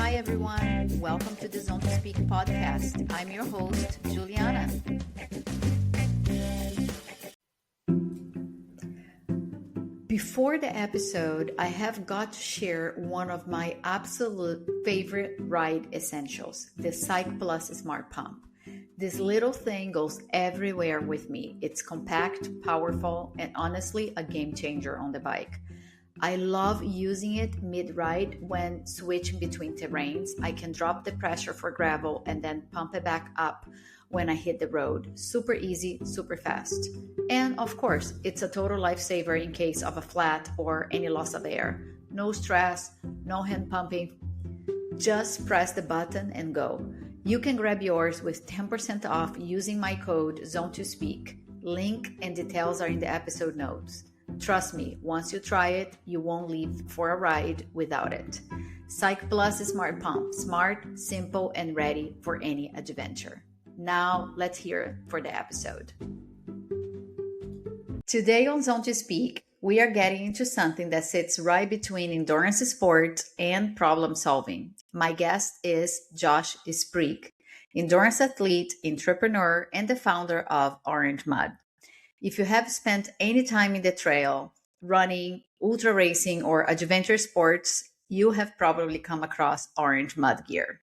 Hi, everyone. Welcome to the Zone2speak podcast. I'm your host, Juliana. Before the episode, I have got to share one of my absolute favorite ride essentials, the Cyc Plus Smart Pump. This little thing goes everywhere with me. It's compact, powerful, and honestly a game changer on the bike. I love using it mid-ride when switching between terrains. I can drop the pressure for gravel and then pump it back up when I hit the road. Super easy, super fast. And of course, it's a total lifesaver in case of a flat or any loss of air. No stress, no hand pumping. Just press the button and go. You can grab yours with 10% off using my code zone2speak. Link and details are in the episode notes. Trust me, once you try it, you won't leave for a ride without it. Cyc Plus Smart Pump. Smart, simple, and ready for any adventure. Now, let's hear it for the episode. Today on Zone2speak, we are getting into something that sits right between endurance sport and problem solving. My guest is Josh Sprague, endurance athlete, entrepreneur, and the founder of Orange Mud. If you have spent any time in the trail, running, ultra racing, or adventure sports, you have probably come across Orange Mud gear.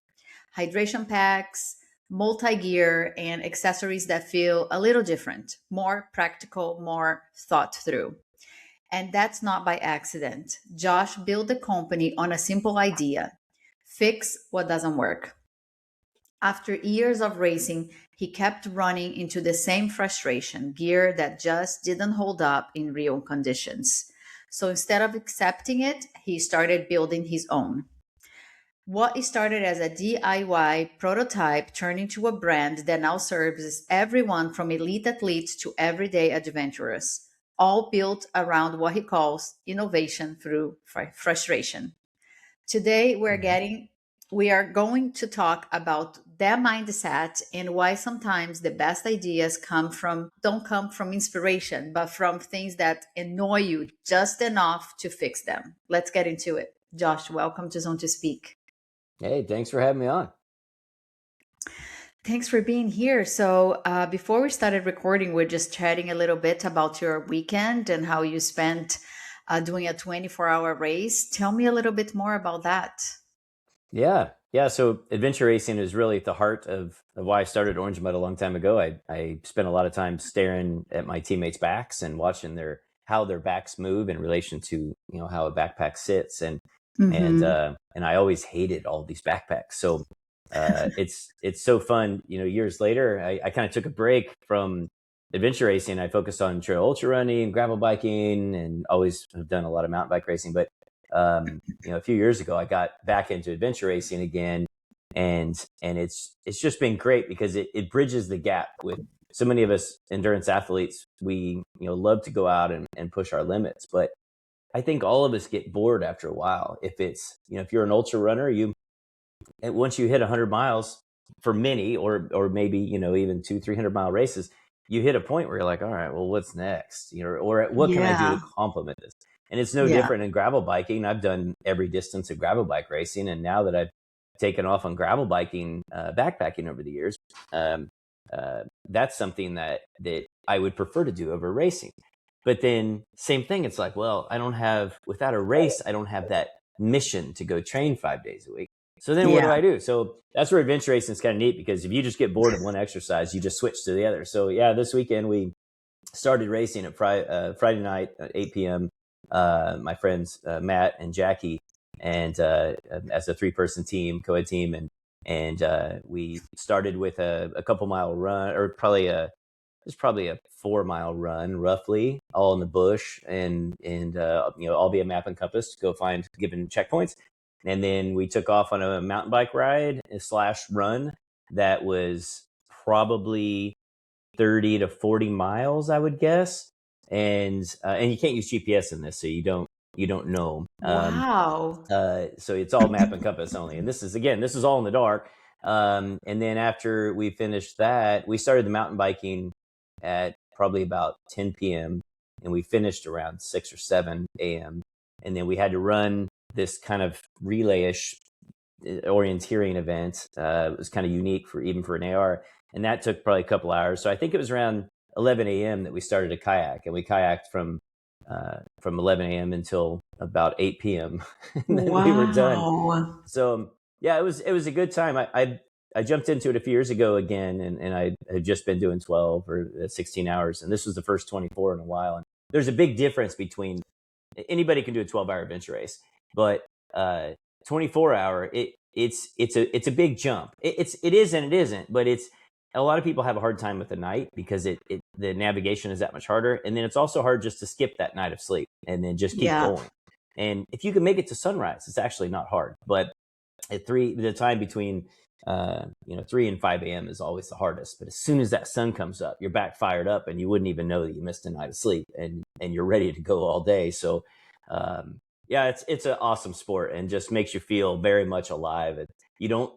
Hydration packs, multi-gear, and accessories that feel a little different, more practical, more thought through. And that's not by accident. Josh built the company on a simple idea: fix what doesn't work. After years of racing, he kept running into the same frustration, gear that just didn't hold up in real conditions. So instead of accepting it, he started building his own. What started as a DIY prototype turned into a brand that now serves everyone from elite athletes to everyday adventurers, all built around what he calls innovation through frustration. Today, we are going to talk about that mindset and why sometimes the best ideas don't come from inspiration, but from things that annoy you just enough to fix them. Let's get into it. Josh, welcome to Zone2speak. Hey, thanks for having me on. Thanks for being here. So before we started recording, we're just chatting a little bit about your weekend and how you spent doing a 24-hour race. Tell me a little bit more about that. Yeah. So adventure racing is really at the heart of why I started Orange Mud a long time ago. I spent a lot of time staring at my teammates' backs and watching how their backs move in relation to how a backpack sits, and I always hated all these backpacks. So it's so fun. Years later, I kind of took a break from adventure racing. I focused on trail ultra running, gravel biking, and always have done a lot of mountain bike racing. But a few years ago, I got back into adventure racing again, and it's just been great because it bridges the gap with so many of us endurance athletes. We love to go out and push our limits, but I think all of us get bored after a while. If you're an ultra runner, once you hit 100 miles, for many, or maybe even 200-300 mile races, you hit a point where you're like, all right, well, what's next? Or what can I do to complement this? And it's no different in gravel biking. I've done every distance of gravel bike racing, and now that I've taken off on gravel biking, backpacking over the years, that's something that I would prefer to do over racing. But then same thing, it's like, well, without a race, I don't have that mission to go train 5 days a week. So then what do I do? So that's where adventure racing is kind of neat, because if you just get bored of one exercise, you just switch to the other. So this weekend we started racing at Friday night at 8 p.m. My friends, Matt and Jackie, and as a 3-person team, co-ed team. And we started with a couple mile run, or probably a 4-mile run, roughly, all in the bush, and all via map and compass to go find given checkpoints. And then we took off on a mountain bike ride / run that was probably 30 to 40 miles, I would guess. And you can't use GPS in this, so you don't know. Wow. So it's all map and compass only. And this is all in the dark. And then after we finished that, we started the mountain biking at probably about 10 p.m. and we finished around 6 or 7 a.m. And then we had to run this kind of relay-ish orienteering event. It was kind of unique for even for an AR, and that took probably a couple hours. So I think it was around 11 a.m. that we started a kayak, and we kayaked from 11 a.m. until about 8 p.m. and then we were done. Wow. So yeah, it was a good time. I jumped into it a few years ago again, and I had just been doing 12 or 16 hours, and this was the first 24 in a while. And there's a big difference between anybody can do a 12-hour adventure race, but 24-hour it's a big jump. It is and it isn't, but it's a lot of people have a hard time with the night because the navigation is that much harder, and then it's also hard just to skip that night of sleep and then just keep Yeah. going. And if you can make it to sunrise, it's actually not hard. But at the time between 3 and 5 a.m. is always the hardest. But as soon as that sun comes up, you're back fired up, and you wouldn't even know that you missed a night of sleep, and you're ready to go all day. So yeah, it's an awesome sport, and just makes you feel very much alive. And you don't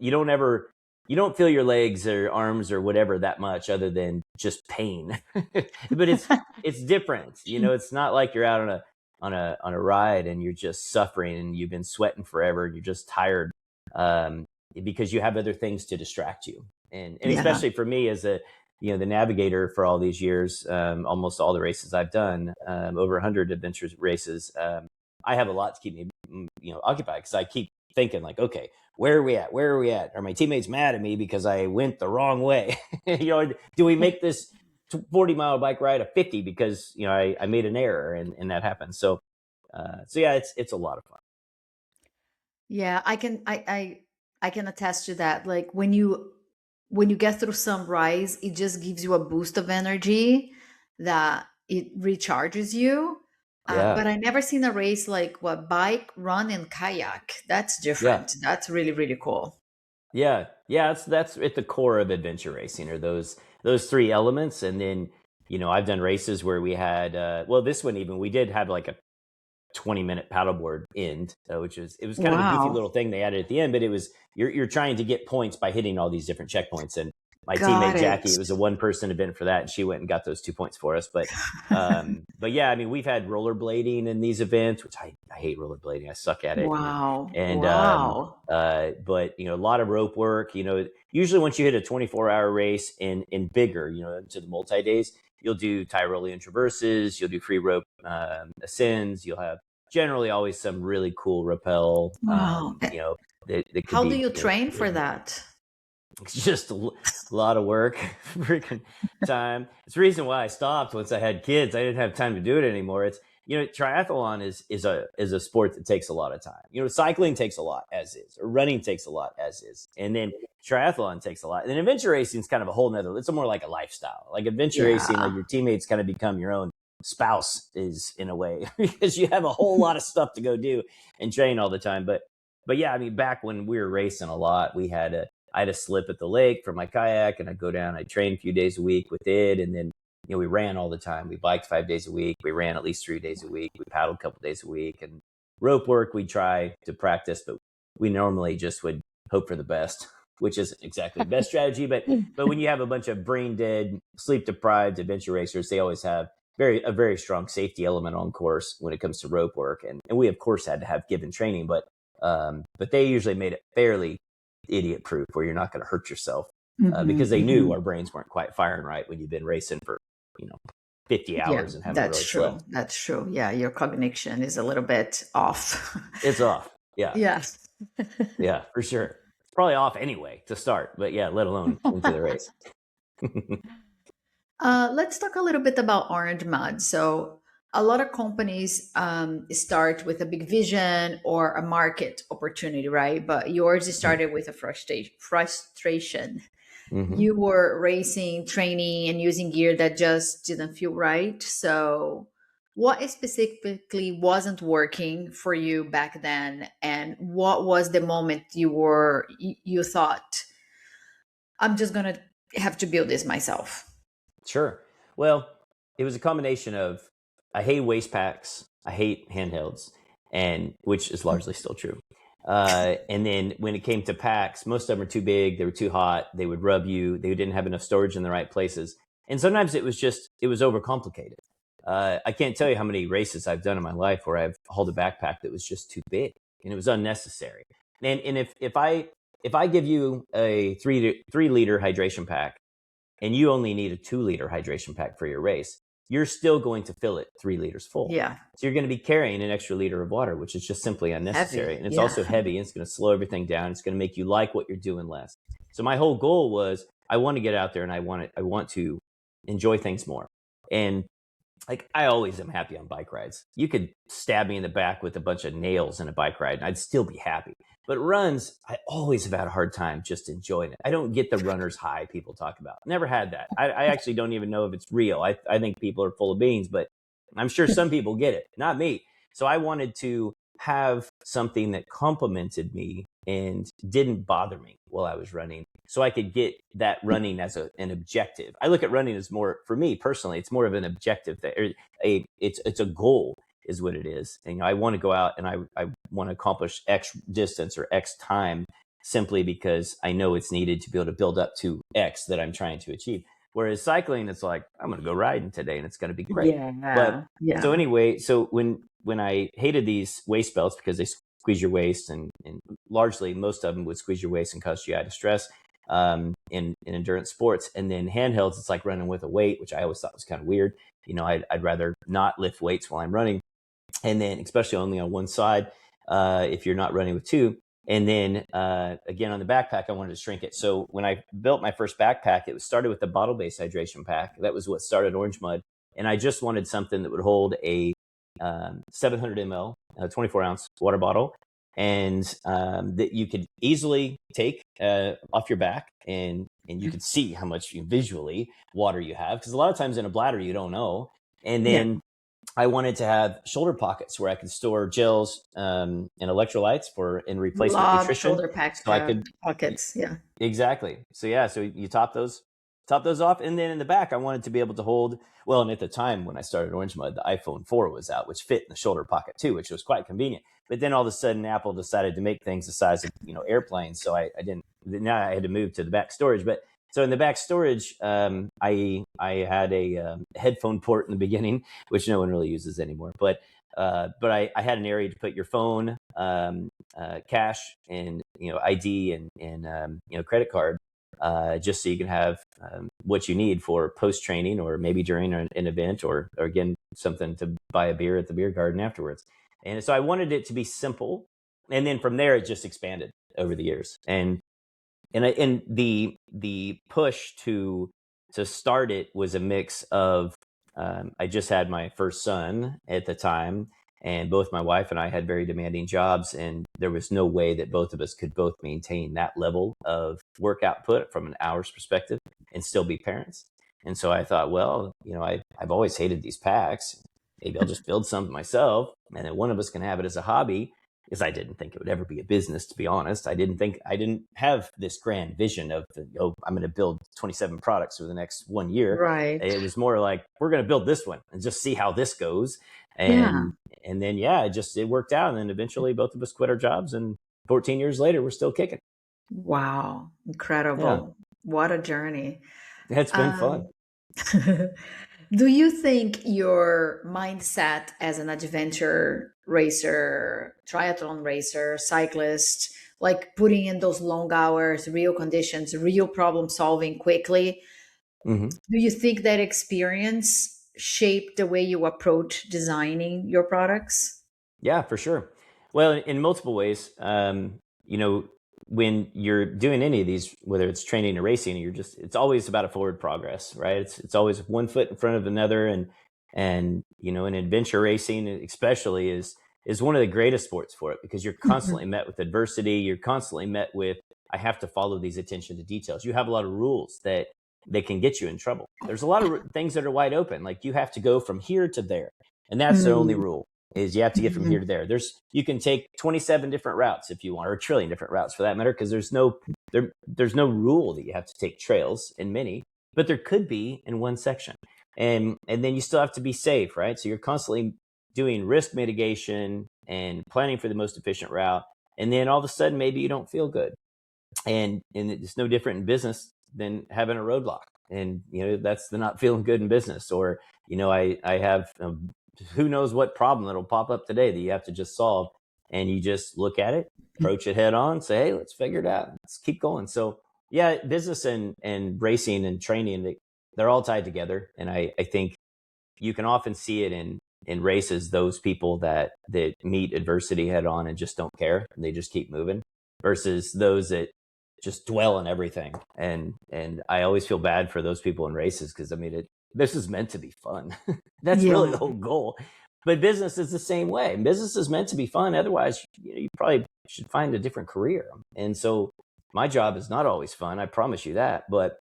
feel your legs or arms or whatever that much, other than just pain. But it's different. It's not like you're out on a ride and you're just suffering and you've been sweating forever and you're just tired, because you have other things to distract you. And Yeah. especially for me as the navigator for all these years, almost all the races I've done, over 100 adventure races, I have a lot to keep me occupied, because I keep thinking like, okay, where are we at? Are my teammates mad at me because I went the wrong way? Do we make this 40-mile bike ride a 50 because I made an error, and that happens. So yeah, it's a lot of fun. Yeah, I can attest to that. Like when you get through sunrise, it just gives you a boost of energy that it recharges you. Yeah. But I never seen a race like what bike, run, and kayak. That's Yeah. different. That's really, really cool. Yeah. That's at the core of adventure racing, are those three elements. And then I've done races where we had this one, even we did have like a 20-minute paddleboard end, which was kind of a goofy Wow. little thing they added at the end. But it was you're trying to get points by hitting all these different checkpoints. And my Got teammate Jackie, it. it was a one-person event for that, and she went and got those 2 points for us. But yeah, I mean, we've had rollerblading in these events, which I hate rollerblading. I suck at it. Wow. And Wow. but a lot of rope work. Usually once you hit a 24-hour race in bigger, into the multi-days, you'll do Tyrolean traverses, you'll do free rope ascends, you'll have generally always some really cool rappel. Wow. That could How be, do you train for that? it's just a lot of work, freaking time. It's the reason why I stopped once I had kids. I didn't have time to do it anymore. It's triathlon is a sport that takes a lot of time. Cycling takes a lot as is, or running takes a lot as is, and then triathlon takes a lot. And then adventure racing is kind of a whole nother. It's more like a lifestyle. Like adventure racing, like your teammates kind of become your own spouse, is in a way, because you have a whole lot of stuff to go do and train all the time. But yeah, I mean, back when we were racing a lot, I had a slip at the lake for my kayak, and I'd go down, I'd train a few days a week with it. And then, we ran all the time. We biked 5 days a week. We ran at least 3 days a week. We paddled a couple days a week, and rope work, we try to practice, but we normally just would hope for the best, which isn't exactly the best strategy. But when you have a bunch of brain dead, sleep deprived adventure racers, they always have a very strong safety element on course when it comes to rope work. And we of course had to have given training, but they usually made it fairly idiot proof, where you're not going to hurt yourself, because they knew our brains weren't quite firing right when you've been racing for 50 hours and haven't really slept. That's true. Yeah, your cognition is a little bit off. It's off. Yeah. Yes. Yeah, for sure. It's probably off anyway to start, but yeah, let alone into the race. Let's talk a little bit about Orange Mud. So a lot of companies start with a big vision or a market opportunity, right? But yours started with a frustration. Mm-hmm. You were racing, training, and using gear that just didn't feel right. So what specifically wasn't working for you back then? And what was the moment you thought, I'm just going to have to build this myself? Sure. Well, it was a combination of, I hate waist packs, I hate handhelds, and which is largely still true. And then when it came to packs, most of them are too big, they were too hot, they would rub you, they didn't have enough storage in the right places. And sometimes it was overcomplicated. I can't tell you how many races I've done in my life where I've hauled a backpack that was just too big and it was unnecessary. And if I give you a 3 liter hydration pack and you only need a 2 liter hydration pack for your race, you're still going to fill it 3 liters full. Yeah. So you're going to be carrying an extra liter of water, which is just simply unnecessary. Heavy. And it's Yeah. also heavy. And it's going to slow everything down. It's going to make you like what you're doing less. So my whole goal was I want to get out there and I want to enjoy things more. And like, I always am happy on bike rides. You could stab me in the back with a bunch of nails in a bike ride and I'd still be happy. But runs, I always have had a hard time just enjoying it. I don't get the runner's high people talk about. Never had that. I actually don't even know if it's real. I think people are full of beans, but I'm sure some people get it, not me. So I wanted to have something that complemented me and didn't bother me while I was running, so I could get that running as an objective. I look at running as more, for me personally, it's more of an objective thing. It's a goal is what it is. And I want to go out and I want to accomplish X distance or X time simply because I know it's needed to be able to build up to X that I'm trying to achieve. Whereas cycling, it's like, I'm going to go riding today and it's going to be great. But so anyway, so when I hated these waist belts because they squeeze your waist and largely most of them would squeeze your waist and cause GI distress in endurance sports. And then handhelds, it's like running with a weight, which I always thought was kind of weird. I'd rather not lift weights while I'm running. And then especially only on one side, if you're not running with two. And then again, on the backpack, I wanted to shrink it. So when I built my first backpack, it was started with the bottle-based hydration pack. That was what started Orange Mud. And I just wanted something that would hold a 700 ml, 24-ounce water bottle, and that you could easily take off your back, and you could see how much visually water you have. Because a lot of times in a bladder, you don't know. And then I wanted to have shoulder pockets where I could store gels and electrolytes in replacement nutrition. Shoulder packs, so I could pockets. Yeah, exactly. So you top those off, and then in the back, I wanted to be able to hold. Well, and at the time when I started Orange Mud, the iPhone 4 was out, which fit in the shoulder pocket too, which was quite convenient. But then all of a sudden, Apple decided to make things the size of airplanes, so I didn't. Now I had to move to the back storage, but. So in the back storage, I had a headphone port in the beginning, which no one really uses anymore. But I had an area to put your phone, cash, and ID and credit card, just so you can have what you need for post training or maybe during an event or again something to buy a beer at the beer garden afterwards. And so I wanted it to be simple, and then from there it just expanded over the years. And the push to start it was a mix of I just had my first son at the time, and both my wife and I had very demanding jobs, and there was no way that both of us could both maintain that level of work output from an hour's perspective and still be parents. And so I thought, well, I've always hated these packs. Maybe I'll just build some myself, and then one of us can have it as a hobby. Because I didn't think it would ever be a business, to be honest. I didn't have this grand vision of I'm going to build 27 products for the next 1 year. Right. It was more like, we're going to build this one and just see how this goes. And then it worked out. And then eventually both of us quit our jobs, and 14 years later we're still kicking. Wow, incredible! Yeah. What a journey! It's been fun. Do you think your mindset as an adventure racer, triathlon racer, cyclist, like putting in those long hours, real conditions, real problem solving quickly, Mm-hmm. do you think that experience shaped the way you approach designing your products? Yeah, for sure. Well, in multiple ways. When you're doing any of these, whether it's training or racing, it's always about a forward progress, right? It's always one foot in front of another. And in adventure racing especially is one of the greatest sports for it, because you're constantly met with adversity. You're constantly met with, I have to follow these attention to details. You have a lot of rules that they can get you in trouble. There's a lot of things that are wide open. Like, you have to go from here to there. And that's the only rule, is you have to get from here to there. You can take 27 different routes if you want, or a trillion different routes for that matter, because there's no rule that you have to take trails in many, but there could be in one section. And then you still have to be safe, right? So you're constantly doing risk mitigation and planning for the most efficient route. And then all of a sudden, maybe you don't feel good. And it's no different in business than having a roadblock. And, that's the not feeling good in business. Or, I have who knows what problem that'll pop up today that you have to just solve. and you just look at it, approach it head on, say, hey, let's figure it out. Let's keep going. So yeah, business and racing and training, they're all tied together. And I think you can often see it in races, those people that meet adversity head on and just don't care. And they just keep moving versus those that just dwell on everything. And I always feel bad for those people in races because, I mean, this is meant to be fun. That's really the whole goal. But business is the same way. Business is meant to be fun. Otherwise, you probably should find a different career. And so my job is not always fun. I promise you that. But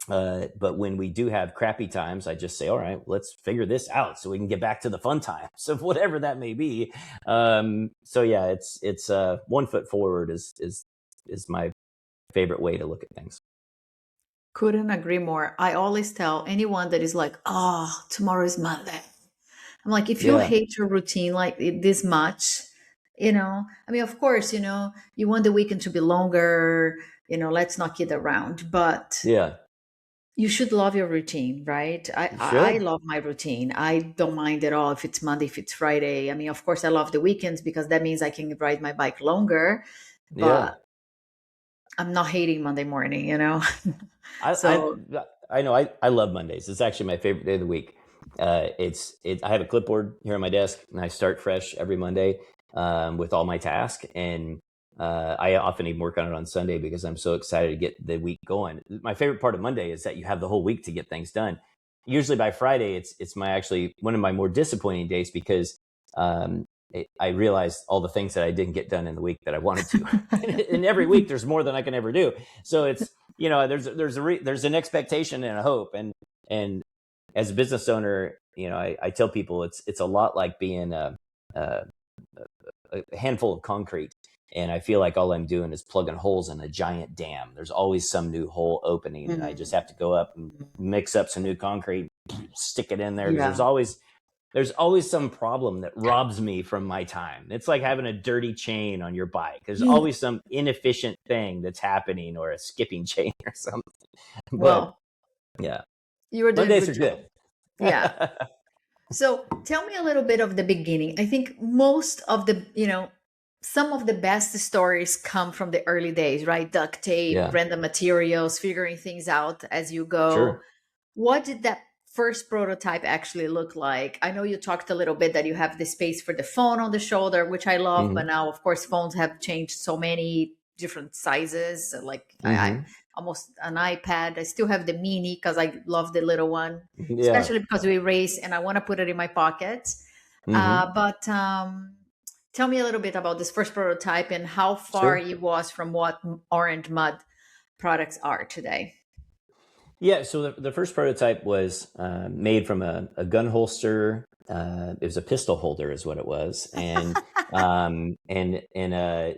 when we do have crappy times, I just say, all right, let's figure this out so we can get back to the fun times of whatever that may be. So yeah, it's 1 foot forward is my favorite way to look at things. Couldn't agree more. I always tell anyone that is like, oh, tomorrow is Monday. I'm like, if you hate your routine like this much, I mean, of course, you want the weekend to be longer, let's not kid around, but you should love your routine, right? I love my routine. I don't mind at all if it's Monday, if it's Friday. I mean, of course, I love the weekends because that means I can ride my bike longer, but I'm not hating Monday morning, I know I love Mondays. It's actually my favorite day of the week. I have a clipboard here on my desk, and I start fresh every Monday with all my tasks. And I often even work on it on Sunday because I'm so excited to get the week going. My favorite part of Monday is that you have the whole week to get things done. Usually by Friday, it's one of my more disappointing days because I realized all the things that I didn't get done in the week that I wanted to. And every week there's more than I can ever do. So it's, there's an expectation and a hope. And as a business owner, I tell people it's a lot like being a handful of concrete. And I feel like all I'm doing is plugging holes in a giant dam. There's always some new hole opening, and I just have to go up and mix up some new concrete, stick it in there. There's always some problem that robs me from my time. It's like having a dirty chain on your bike. There's always some inefficient thing that's happening, or a skipping chain or something. But yeah, you were doing Mondays are good. Yeah. So tell me a little bit of the beginning. I think most of the, some of the best stories come from the early days, right? Duct tape, random materials, figuring things out as you go. Sure. What did that first prototype actually look like? I know you talked a little bit that you have the space for the phone on the shoulder, which I love, but now, of course, phones have changed so many different sizes. Like I almost an iPad. I still have the mini because I love the little one, especially because we race and I want to put it in my pocket. But tell me a little bit about this first prototype and how far it was from what Orange Mud products are today. Yeah, so the first prototype was made from a gun holster. It was a pistol holder, is what it was, and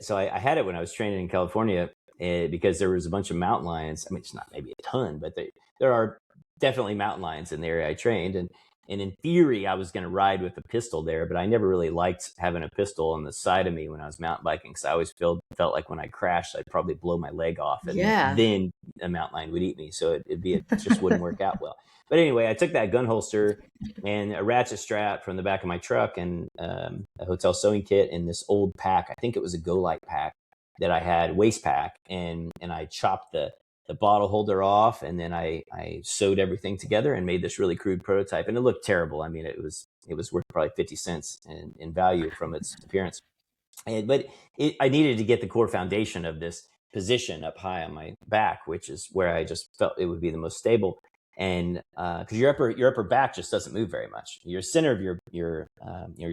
so I had it when I was training in California because there was a bunch of mountain lions. I mean, it's not maybe a ton, but there are definitely mountain lions in the area I trained, and in theory, I was going to ride with a pistol there, but I never really liked having a pistol on the side of me when I was mountain biking because I always felt like when I crashed, I'd probably blow my leg off, and then a mountain lion would eat me. So it just wouldn't work out well. But anyway, I took that gun holster and a ratchet strap from the back of my truck and a hotel sewing kit and this old pack. I think it was a Go Light pack that I had, waist pack, and I chopped the bottle holder off, and then I sewed everything together and made this really crude prototype, and it looked terrible. I mean, it was worth probably 50 cents in value from its appearance. But I needed to get the core foundation of this position up high on my back, which is where I just felt it would be the most stable. And because your upper back just doesn't move very much. Your center of your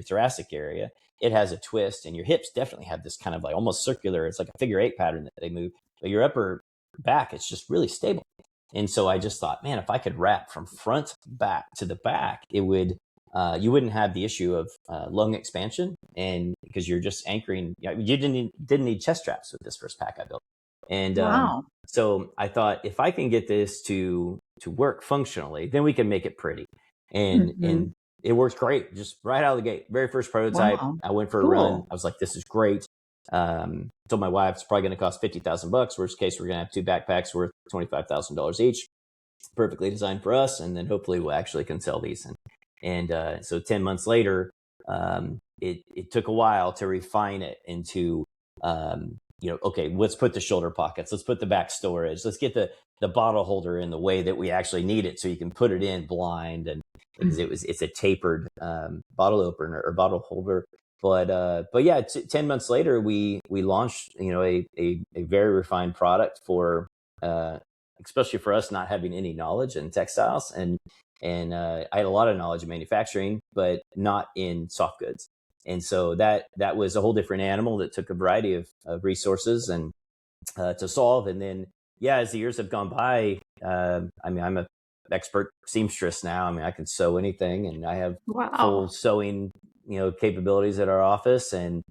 thoracic area, it has a twist, and your hips definitely have this kind of like almost circular. It's like a figure 8 pattern that they move, but your upper back, it's just really stable. And so I just thought, man, if I could wrap from front back to the back, it would you wouldn't have the issue of lung expansion, and because you're just anchoring. You didn't need chest straps with this first pack I built. And so I thought, if I can get this to work functionally, then we can make it pretty. And it works great, just right out of the gate. Very first prototype, I went for a run. I was like, this is great. Told my wife it's probably going to cost $50,000. Worst case, we're going to have 2 backpacks worth $25,000 each, perfectly designed for us, and then hopefully we can sell these. And so 10 months later, it took a while to refine it into, okay, let's put the shoulder pockets, let's put the back storage, let's get the bottle holder in the way that we actually need it so you can put it in blind. And because it's a tapered bottle opener or bottle holder. But yeah, 10 months later, we launched, a very refined product for, especially for us not having any knowledge in textiles. And I had a lot of knowledge in manufacturing, but not in soft goods. And so that was a whole different animal that took a variety of resources and to solve. And then, yeah, as the years have gone by, I'm an expert seamstress now. I mean, I can sew anything, and I have full Wow. sewing, capabilities at our office. And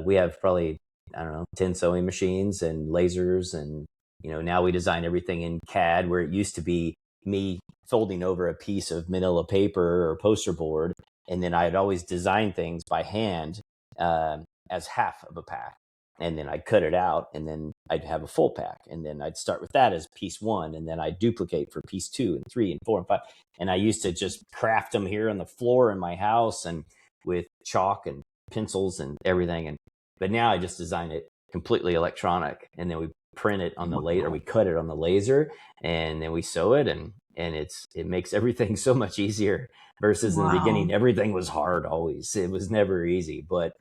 we have probably, I don't know, 10 sewing machines and lasers. And, now we design everything in CAD, where it used to be me folding over a piece of manila paper or poster board. And then I'd always design things by hand as half of a pack. And then I'd cut it out, and then I'd have a full pack. And then I'd start with that as piece one. And then I'd duplicate for piece 2 and 3 and 4 and 5. And I used to just craft them here on the floor in my house and with chalk and pencils and everything. But now I just design it completely electronic. And then we print it on the laser, or we cut it on the laser, and then we sew it. And it makes everything so much easier versus in the beginning, everything was hard always. It was never easy. But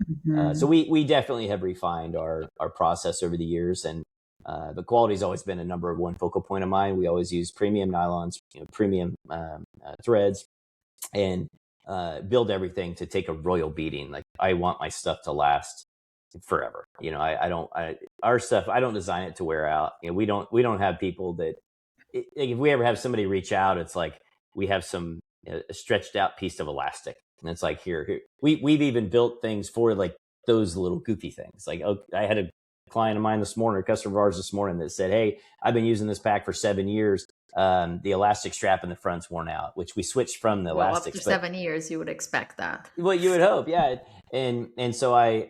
so we definitely have refined our process over the years. And the quality has always been a number one focal point of mine. We always use premium nylons, premium threads, and build everything to take a royal beating. Like, I want my stuff to last forever. Our stuff, I don't design it to wear out. We don't have people that, if we ever have somebody reach out, it's like we have some a stretched out piece of elastic, and it's like, here. We've even built things for like those little goofy things. Like, I had a client of mine this morning, a customer of ours this morning, that said, "Hey, I've been using this pack for 7 years. The elastic strap in the front's worn out," which we switched from the Well, elastics. after 7 years, you would expect that. Well, you would hope, yeah. And so I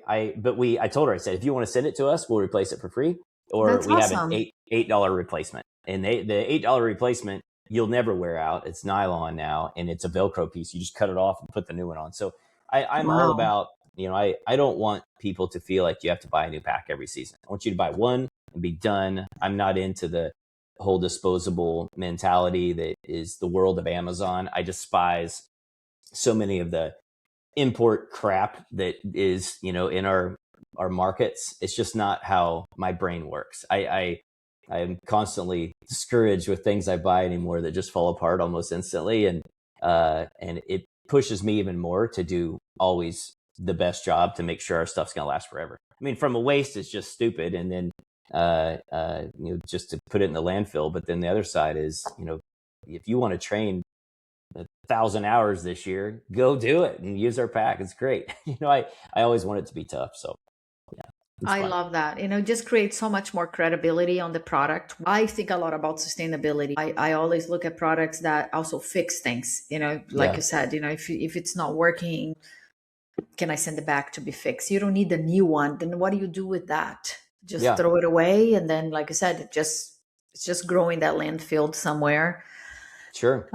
told her, I said, if you want to send it to us, we'll replace it for free, or That's we have an awesome. $8 replacement. And the $8 replacement, you'll never wear out. It's nylon now, and it's a Velcro piece. You just cut it off and put the new one on. So I'm all Wow. about, I don't want people to feel like you have to buy a new pack every season. I want you to buy one and be done. I'm not into the whole disposable mentality that is the world of Amazon. I despise so many of the import crap that is, in our markets. It's just not how my brain works. I am constantly discouraged with things I buy anymore that just fall apart almost instantly. And it pushes me even more to do always the best job to make sure our stuff's going to last forever. I mean, from a waste, it's just stupid. And then, just to put it in the landfill. But then the other side is, if you want to train 1,000 hours this year, go do it and use our pack. It's great. I always want it to be tough. So yeah, it's I fun. love that. It just creates so much more credibility on the product. I think a lot about sustainability. I always look at products that also fix things, like Yeah, you said, if it's not working, can I send it back to be fixed? You don't need a new one. Then what do you do with that? Just yeah, throw it away. And then, like I said, it's just growing that landfill somewhere. sure.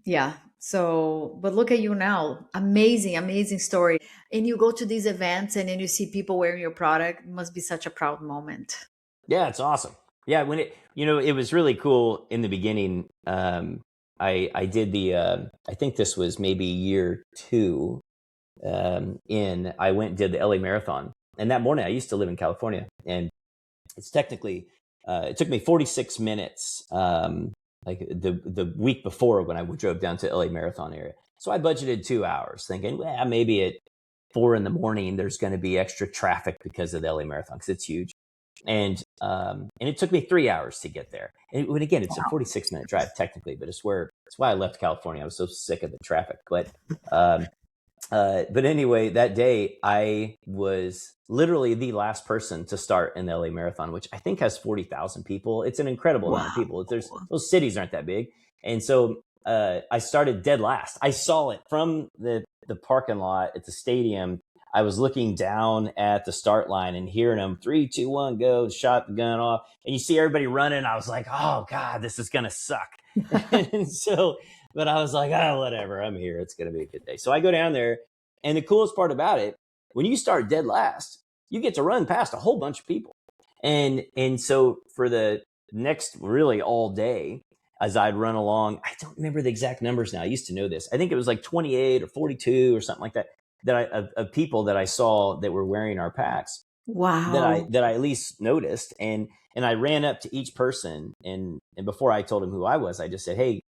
Yeah. So, but look at you now. Amazing, amazing story. And you go to these events and then you see people wearing your product. It must be such a proud moment. Yeah, it's awesome. Yeah, when it was really cool in the beginning. I did I think this was maybe year 2. I went and did the LA Marathon, and that morning I used to live in California, and it's technically it took me 46 minutes, like the week before when I drove down to LA Marathon area. So I budgeted 2 hours, thinking, well, maybe at 4 in the morning there's going to be extra traffic because of the LA Marathon, because it's huge. And it took me 3 hours to get there. And again, it's a 46-minute drive technically, but it's why I left California. I was so sick of the traffic. But anyway, that day I was literally the last person to start in the LA Marathon, which I think has 40,000 people. It's an incredible amount of Wow. people. Those cities aren't that big. And so I started dead last. I saw it from the parking lot at the stadium. I was looking down at the start line and hearing them 3, 2, 1, go, shot the gun off. And you see everybody running. I was like, oh God, this is going to suck. And so, but I was like, oh, whatever, I'm here. It's going to be a good day. So I go down there And the coolest part about it, when you start dead last, you get to run past a whole bunch of people. And so for the next really all day, as I'd run along, I don't remember the exact numbers now. I used to know this. I think it was like 28 or 42 or something like that, of people that I saw that were wearing our packs Wow. that I at least noticed. And I ran up to each person, and before I told him who I was, I just said, "Hey,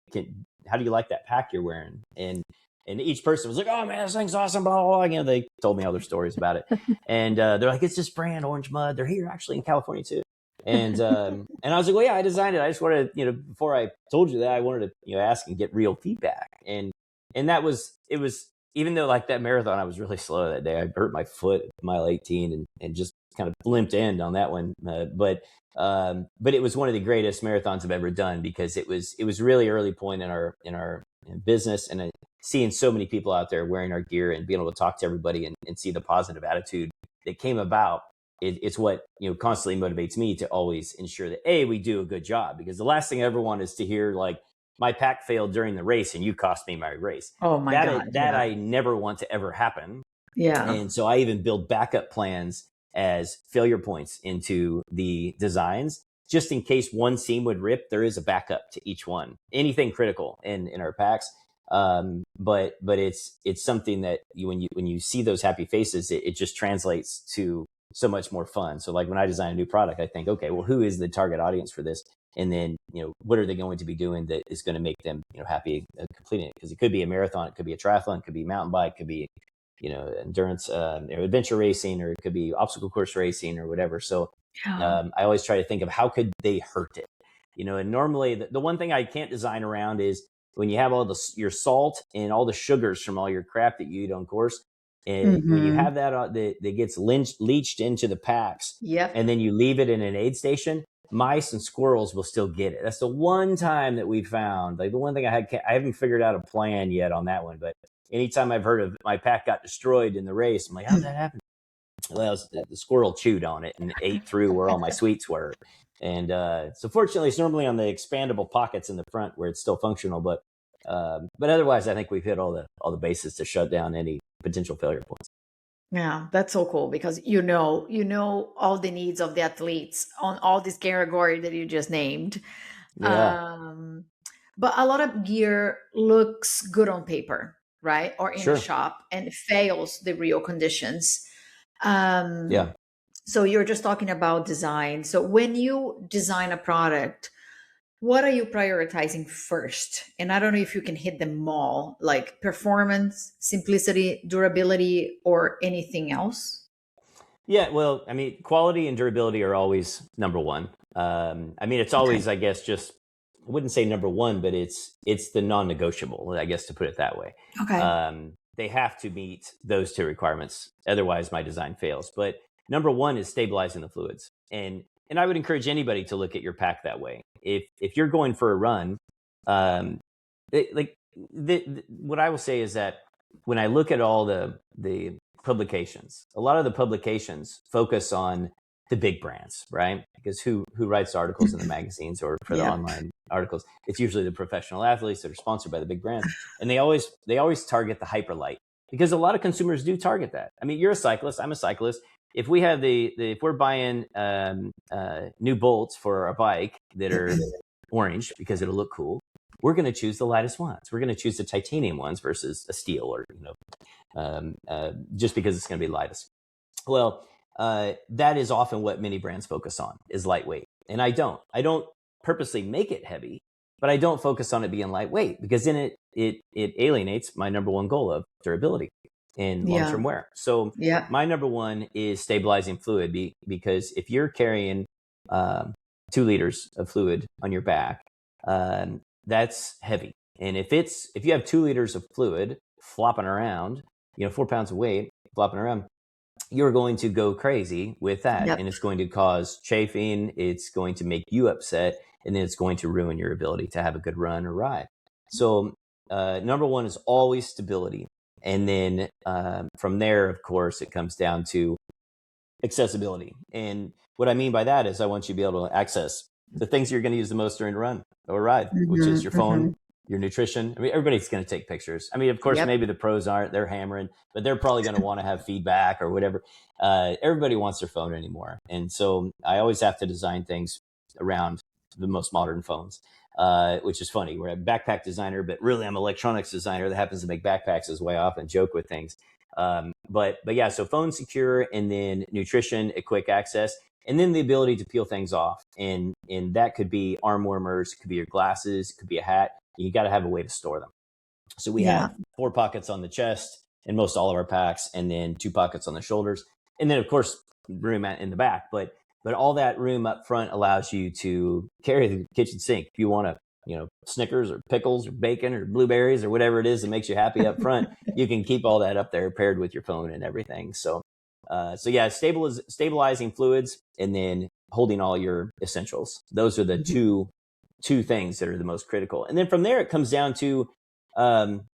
how do you like that pack you're wearing?" And each person was like, "Oh man, this thing's awesome!" Blah blah blah. You know, they told me all their stories about it, and they're like, "It's just brand Orange Mud. They're here actually in California too." And I was like, "Well, yeah, I designed it. I just wanted to, before I told you that, I wanted to, ask and get real feedback." And that was it was even though like that marathon, I was really slow that day. I hurt my foot at mile 18 and just kind of limped end on that one. But it was one of the greatest marathons I've ever done, because it was really early point in our business, and seeing so many people out there wearing our gear and being able to talk to everybody and see the positive attitude that came about. It's what constantly motivates me to always ensure that we do a good job, because the last thing I ever want is to hear like my pack failed during the race and you cost me my race. Oh my God. That Yeah. I never want to ever happen. Yeah. And so I even build backup plans as failure points into the designs, just in case one seam would rip. There is a backup to each one, anything critical in our packs. But it's something that when you see those happy faces, it just translates to so much more fun. So like when I design a new product, I think, okay, well, who is the target audience for this? And then, what are they going to be doing that is going to make them, happy completing it? Because it could be a marathon, it could be a triathlon, it could be mountain bike, it could be, endurance, adventure racing, or it could be obstacle course racing or whatever. So Yeah. I always try to think of how could they hurt it, and normally the one thing I can't design around is when you have all your salt and all the sugars from all your crap that you eat on course. And when you have that gets leached into the packs, Yep. and then you leave it in an aid station, mice and squirrels will still get it. That's the one time that we found, like the one thing I haven't figured out a plan yet on that one, but anytime I've heard of my pack got destroyed in the race, I'm like, how'd that happen? Well, the squirrel chewed on it and ate through where all my sweets were. And so fortunately, it's normally on the expandable pockets in the front where it's still functional. But otherwise, I think we've hit all the bases to shut down any potential failure points. Yeah, that's so cool, because all the needs of the athletes on all this category that you just named. Yeah, But a lot of gear looks good on paper, right? Or in a sure. shop, and fails the real conditions. Um, Yeah. so you're just talking about design. So when you design a product, what are you prioritizing first? And I don't know if you can hit them all, like performance, simplicity, durability, or anything else. Yeah. Well, I mean, quality and durability are always number one. I mean, it's Okay. always, I guess, just, I wouldn't say number one, but it's the non-negotiable, I guess, to put it that way. Okay. They have to meet those two requirements. Otherwise, my design fails. But number one is stabilizing the fluids. And I would encourage anybody to look at your pack that way. If you're going for a run, um, what I will say is that when I look at all the publications, a lot of the publications focus on the big brands, right? Because who writes articles in the magazines or for the Yeah. online articles? It's usually the professional athletes that are sponsored by the big brands, and they always target the hyperlight, because a lot of consumers do target that. I mean, you're a cyclist, I'm a cyclist. If we have if we're buying new bolts for our bike that are orange because it'll look cool, we're going to choose the lightest ones. We're going to choose the titanium ones versus a steel, or just because it's going to be lightest. Well, that is often what many brands focus on, is lightweight. And I don't purposely make it heavy, but I don't focus on it being lightweight, because then it alienates my number one goal of durability and Yeah. long-term wear. So Yeah. my number one is stabilizing fluid, because if you're carrying 2 liters of fluid on your back, that's heavy. And if you have 2 liters of fluid flopping around, 4 pounds of weight flopping around, you're going to go crazy with that. Yep. And it's going to cause chafing. It's going to make you upset. And then it's going to ruin your ability to have a good run or ride. So number one is always stability. And then from there, of course, it comes down to accessibility. And what I mean by that is I want you to be able to access the things you're going to use the most during a run or ride, which is your phone, your nutrition. I mean, everybody's going to take pictures. I mean, of course, Yep. maybe the pros aren't, they're hammering, but they're probably going to want to have feedback or whatever. Everybody wants their phone anymore. And so I always have to design things around the most modern phones, which is funny. We're a backpack designer, but really I'm an electronics designer that happens to make backpacks as way off and joke with things. But yeah, so phone secure, and then nutrition at quick access, and then the ability to peel things off. And that could be arm warmers, could be your glasses, could be a hat. You got to have a way to store them. So we Yeah. have 4 pockets on the chest in most all of our packs, and then 2 pockets on the shoulders. And then of course, room in the back, but all that room up front allows you to carry the kitchen sink. If you want to, Snickers or pickles or bacon or blueberries or whatever it is that makes you happy up front, you can keep all that up there paired with your phone and everything. So yeah, stabilizing fluids, and then holding all your essentials. Those are the two things that are the most critical. And then from there, it comes down to,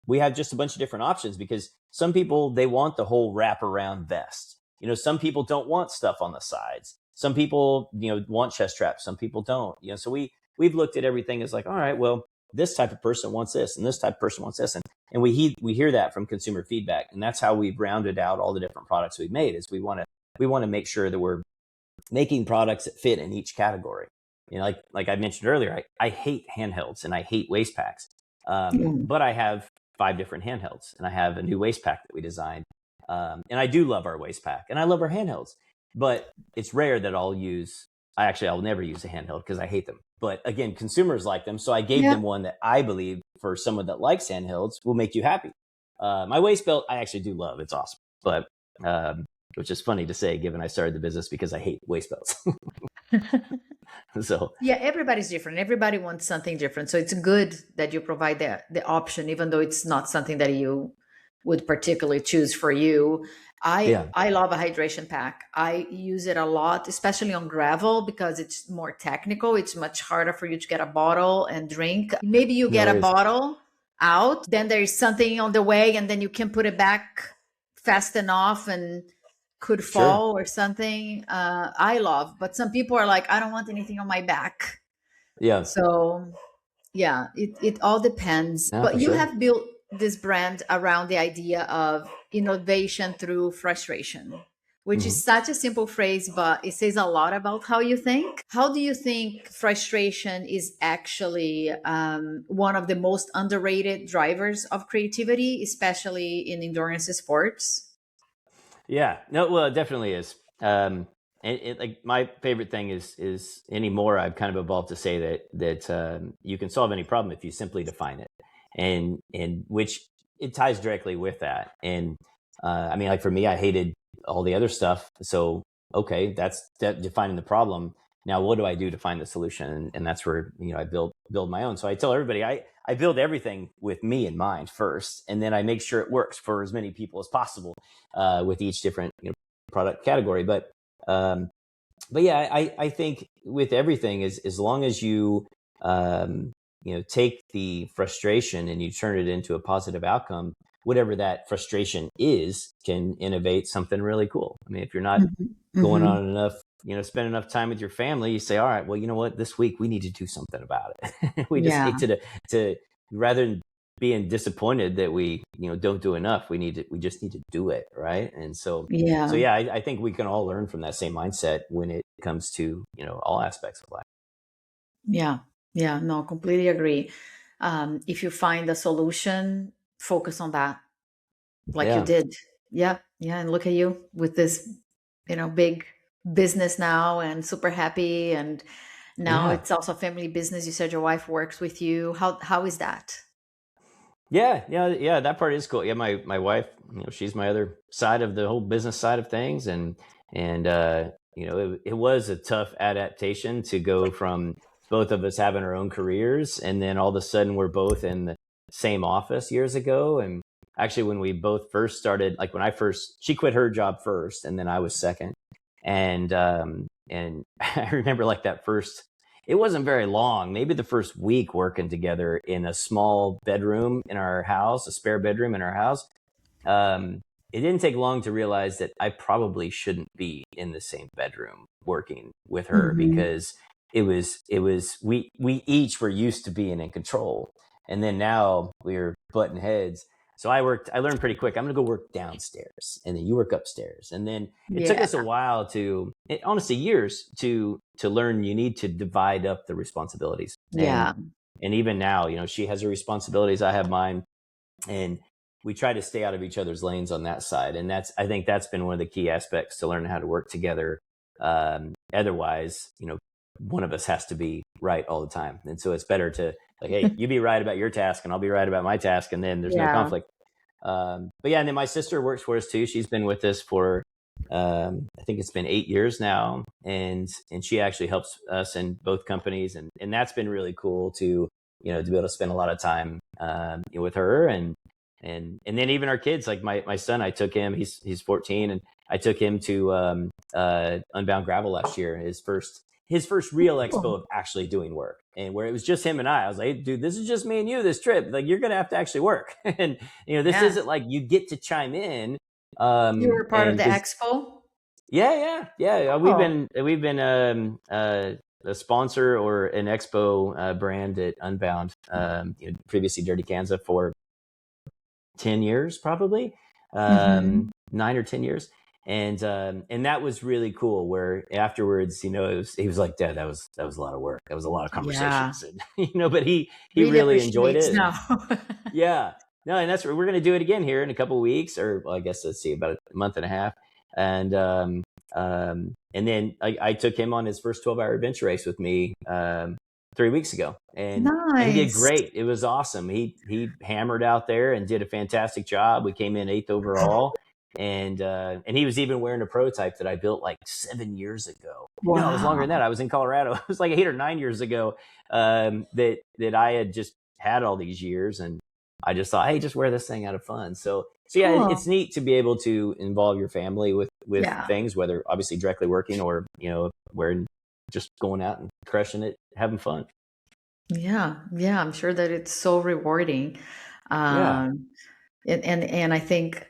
we have just a bunch of different options, because some people, they want the whole wraparound vest. Some people don't want stuff on the sides. Some people, want chest straps. Some people don't. So we've looked at everything as like, all right, well, this type of person wants this, and this type of person wants this, and we hear that from consumer feedback, and that's how we've rounded out all the different products we've made. Is we want to make sure that we're making products that fit in each category. Like I mentioned earlier, I hate handhelds and I hate waist packs, but I have 5 different handhelds, and I have a new waist pack that we designed. And I do love our waist pack, and I love our handhelds, but it's rare that I'll never use a handheld because I hate them. But again, consumers like them. So I gave them one that I believe, for someone that likes handhelds, will make you happy. My waist belt, I actually do love. It's awesome. But, which is funny to say, given I started the business because I hate waist belts. So Yeah, everybody's different. Everybody wants something different. So it's good that you provide the option, even though it's not something that you would particularly choose for you. I love a hydration pack. I use it a lot, especially on gravel, because it's more technical. It's much harder for you to get a bottle and drink. Maybe you get no, a bottle out, then there's something on the way, and then you can put it back fast enough and could fall or something. I love, but some people are like, I don't want anything on my back. Yeah. So yeah, it all depends. No, But for you sure. have built this brand around the idea of innovation through frustration, which Mm-hmm. is such a simple phrase, but it says a lot about how you think. How do you think frustration is actually one of the most underrated drivers of creativity, especially in endurance sports? Yeah, no, well, it definitely is. Like my favorite thing is anymore. I've kind of evolved to say that you can solve any problem if you simply define it, and which it ties directly with that. And I mean, like for me, I hated all the other stuff. So okay, that's defining the problem. Now, what do I do to find the solution? And that's where I build my own. So I tell everybody I build everything with me in mind first, and then I make sure it works for as many people as possible with each different product category. But yeah, I think with everything, is as long as you take the frustration and you turn it into a positive outcome, whatever that frustration is, can innovate something really cool. I mean, if you're not going Hmm. on enough, spend enough time with your family, you say, all right, well, you know what, this week we need to do something about it. We just Yeah. need to rather than being disappointed that we don't do enough, we just need to do it, right? And so Yeah. yeah, I think we can all learn from that same mindset when it comes to all aspects of life. Yeah. Yeah. No, completely agree. If you find a solution, focus on that, like you Yeah, did. Yeah. Yeah. And look at you with this, big business now and super happy. And now yeah, it's also a family business. You said your wife works with you. How is that? yeah. That part is cool. Yeah, my wife, she's my other side of the whole business side of things, and it was a tough adaptation to go from both of us having our own careers, and then all of a sudden we're both in the same office years ago. And actually, when we both first started, like she quit her job first, and then I was second, and I remember like that first. It wasn't very long, maybe the first week working together in a small bedroom in our house, a spare bedroom in our house. It didn't take long to realize that I probably shouldn't be in the same bedroom working with her, Hmm. because we each were used to being in control. And then now we're butting heads. So I learned pretty quick. I'm going to go work downstairs, and then you work upstairs. And then it took Yeah. us a while honestly, years to learn you need to divide up the responsibilities. Yeah. And even now, she has her responsibilities, I have mine, and we try to stay out of each other's lanes on that side. And I think that's been one of the key aspects to learn how to work together. Otherwise, one of us has to be right all the time. And so it's better to like, hey, you be right about your task and I'll be right about my task. And then there's no conflict. But yeah, and then my sister works for us too. She's been with us for, I think it's been 8 years now. And she actually helps us in both companies. And that's been really cool to be able to spend a lot of time, with her. And then even our kids, like my son, I took him, he's 14, and I took him to, Unbound Gravel last year, his first real expo of actually doing work, and where it was just him and I was like, hey, dude, this is just me and you this trip. Like, you're going to have to actually work. And, this isn't like you get to chime in. You were part of and the expo? Yeah. We've been, a sponsor or an expo, brand at Unbound, previously Dirty Kansas, for 10 years, probably, 9 or 10 years. And that was really cool, where afterwards, he was like, Dad, that was a lot of work. That was a lot of conversations. And, but he really enjoyed it. Now. Yeah. No, and that's what we're going to do it again here in a couple of weeks, or I guess, let's see, about a month and a half. And then I took him on his first 12-hour adventure race with me, 3 weeks ago, and he did great. It was awesome. He hammered out there and did a fantastic job. We came in 8th overall, and he was even wearing a prototype that I built like 7 years ago. Wow. No, it was longer than that. I was in Colorado. It was like 8 or 9 years ago, that I had just had all these years, and I just thought, hey, just wear this thing out of fun. So yeah, Cool. it's neat to be able to involve your family with things, whether obviously directly working or, where just going out and crushing it, having fun. Yeah. I'm sure that it's so rewarding. Yeah. And I think,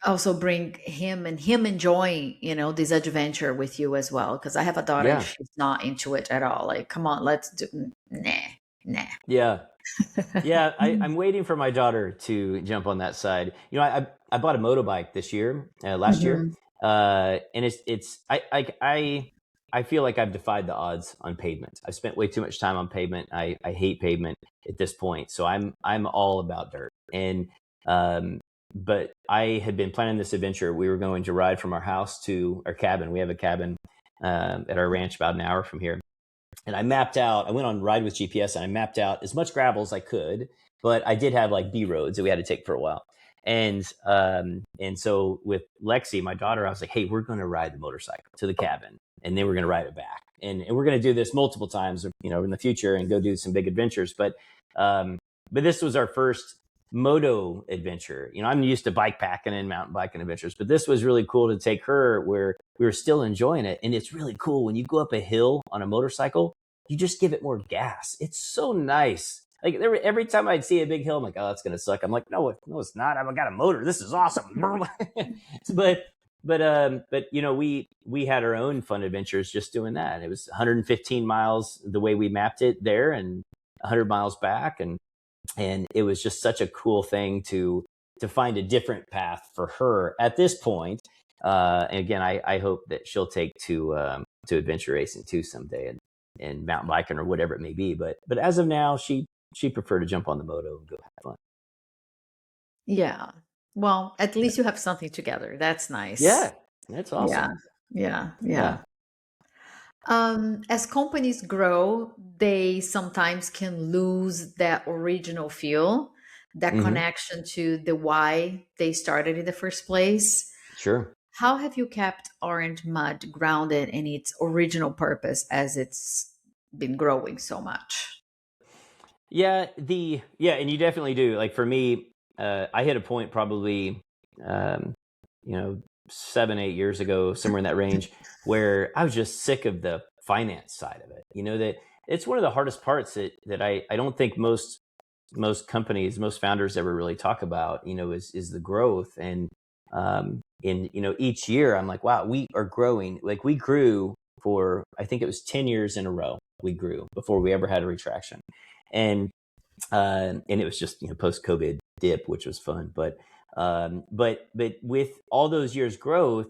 also bring him enjoying, this adventure with you as well. Because I have a daughter, Yeah. she's not into it at all. Like, come on, let's do, nah. Yeah. Yeah. I'm waiting for my daughter to jump on that side. I bought a motorbike this year, last year. And I feel like I've defied the odds on pavement. I've spent way too much time on pavement. I hate pavement at this point. So I'm all about dirt. And, but I had been planning this adventure. We were going to ride from our house to our cabin. We have a cabin, at our ranch about an hour from here. And I went on Ride with GPS, and I mapped out as much gravel as I could, but I did have like B roads that we had to take for a while. And so with Lexi, my daughter, I was like, hey, we're going to ride the motorcycle to the cabin, and then we're going to ride it back. And we're going to do this multiple times, in the future, and go do some big adventures. But this was our first moto adventure. I'm used to bike packing and mountain biking adventures, but this was really cool to take her where we were still enjoying it. And it's really cool when you go up a hill on a motorcycle, you just give it more gas. It's so nice. Like every time I'd see a big hill, I'm like, oh, that's gonna suck. I'm like, no, it's not. I've got a motor. This is awesome. but we had our own fun adventures just doing that. It was 115 miles the way we mapped it there, and 100 miles back, and it was just such a cool thing to find a different path for her at this point. And again, I hope that she'll take to adventure racing too someday, and mountain biking or whatever it may be. But as of now, she preferred to jump on the moto and go have fun. Yeah. Well, at least you have something together. That's nice. Yeah, that's awesome. Yeah. As companies grow, they sometimes can lose that original feel, that connection to the why they started in the first place. Sure. How have you kept Orange Mud grounded in its original purpose as it's been growing so much? Yeah, and you definitely do. Like for me, I hit a point probably, 7-8 years ago, somewhere in that range, where I was just sick of the finance side of it. That it's one of the hardest parts that I don't think most companies, most founders ever really talk about. Is the growth. And each year I'm like, wow, we are growing. Like we grew for, I think it was 10 years in a row. We grew before we ever had a retraction. And it was just, post-COVID dip, which was fun. But with all those years growth,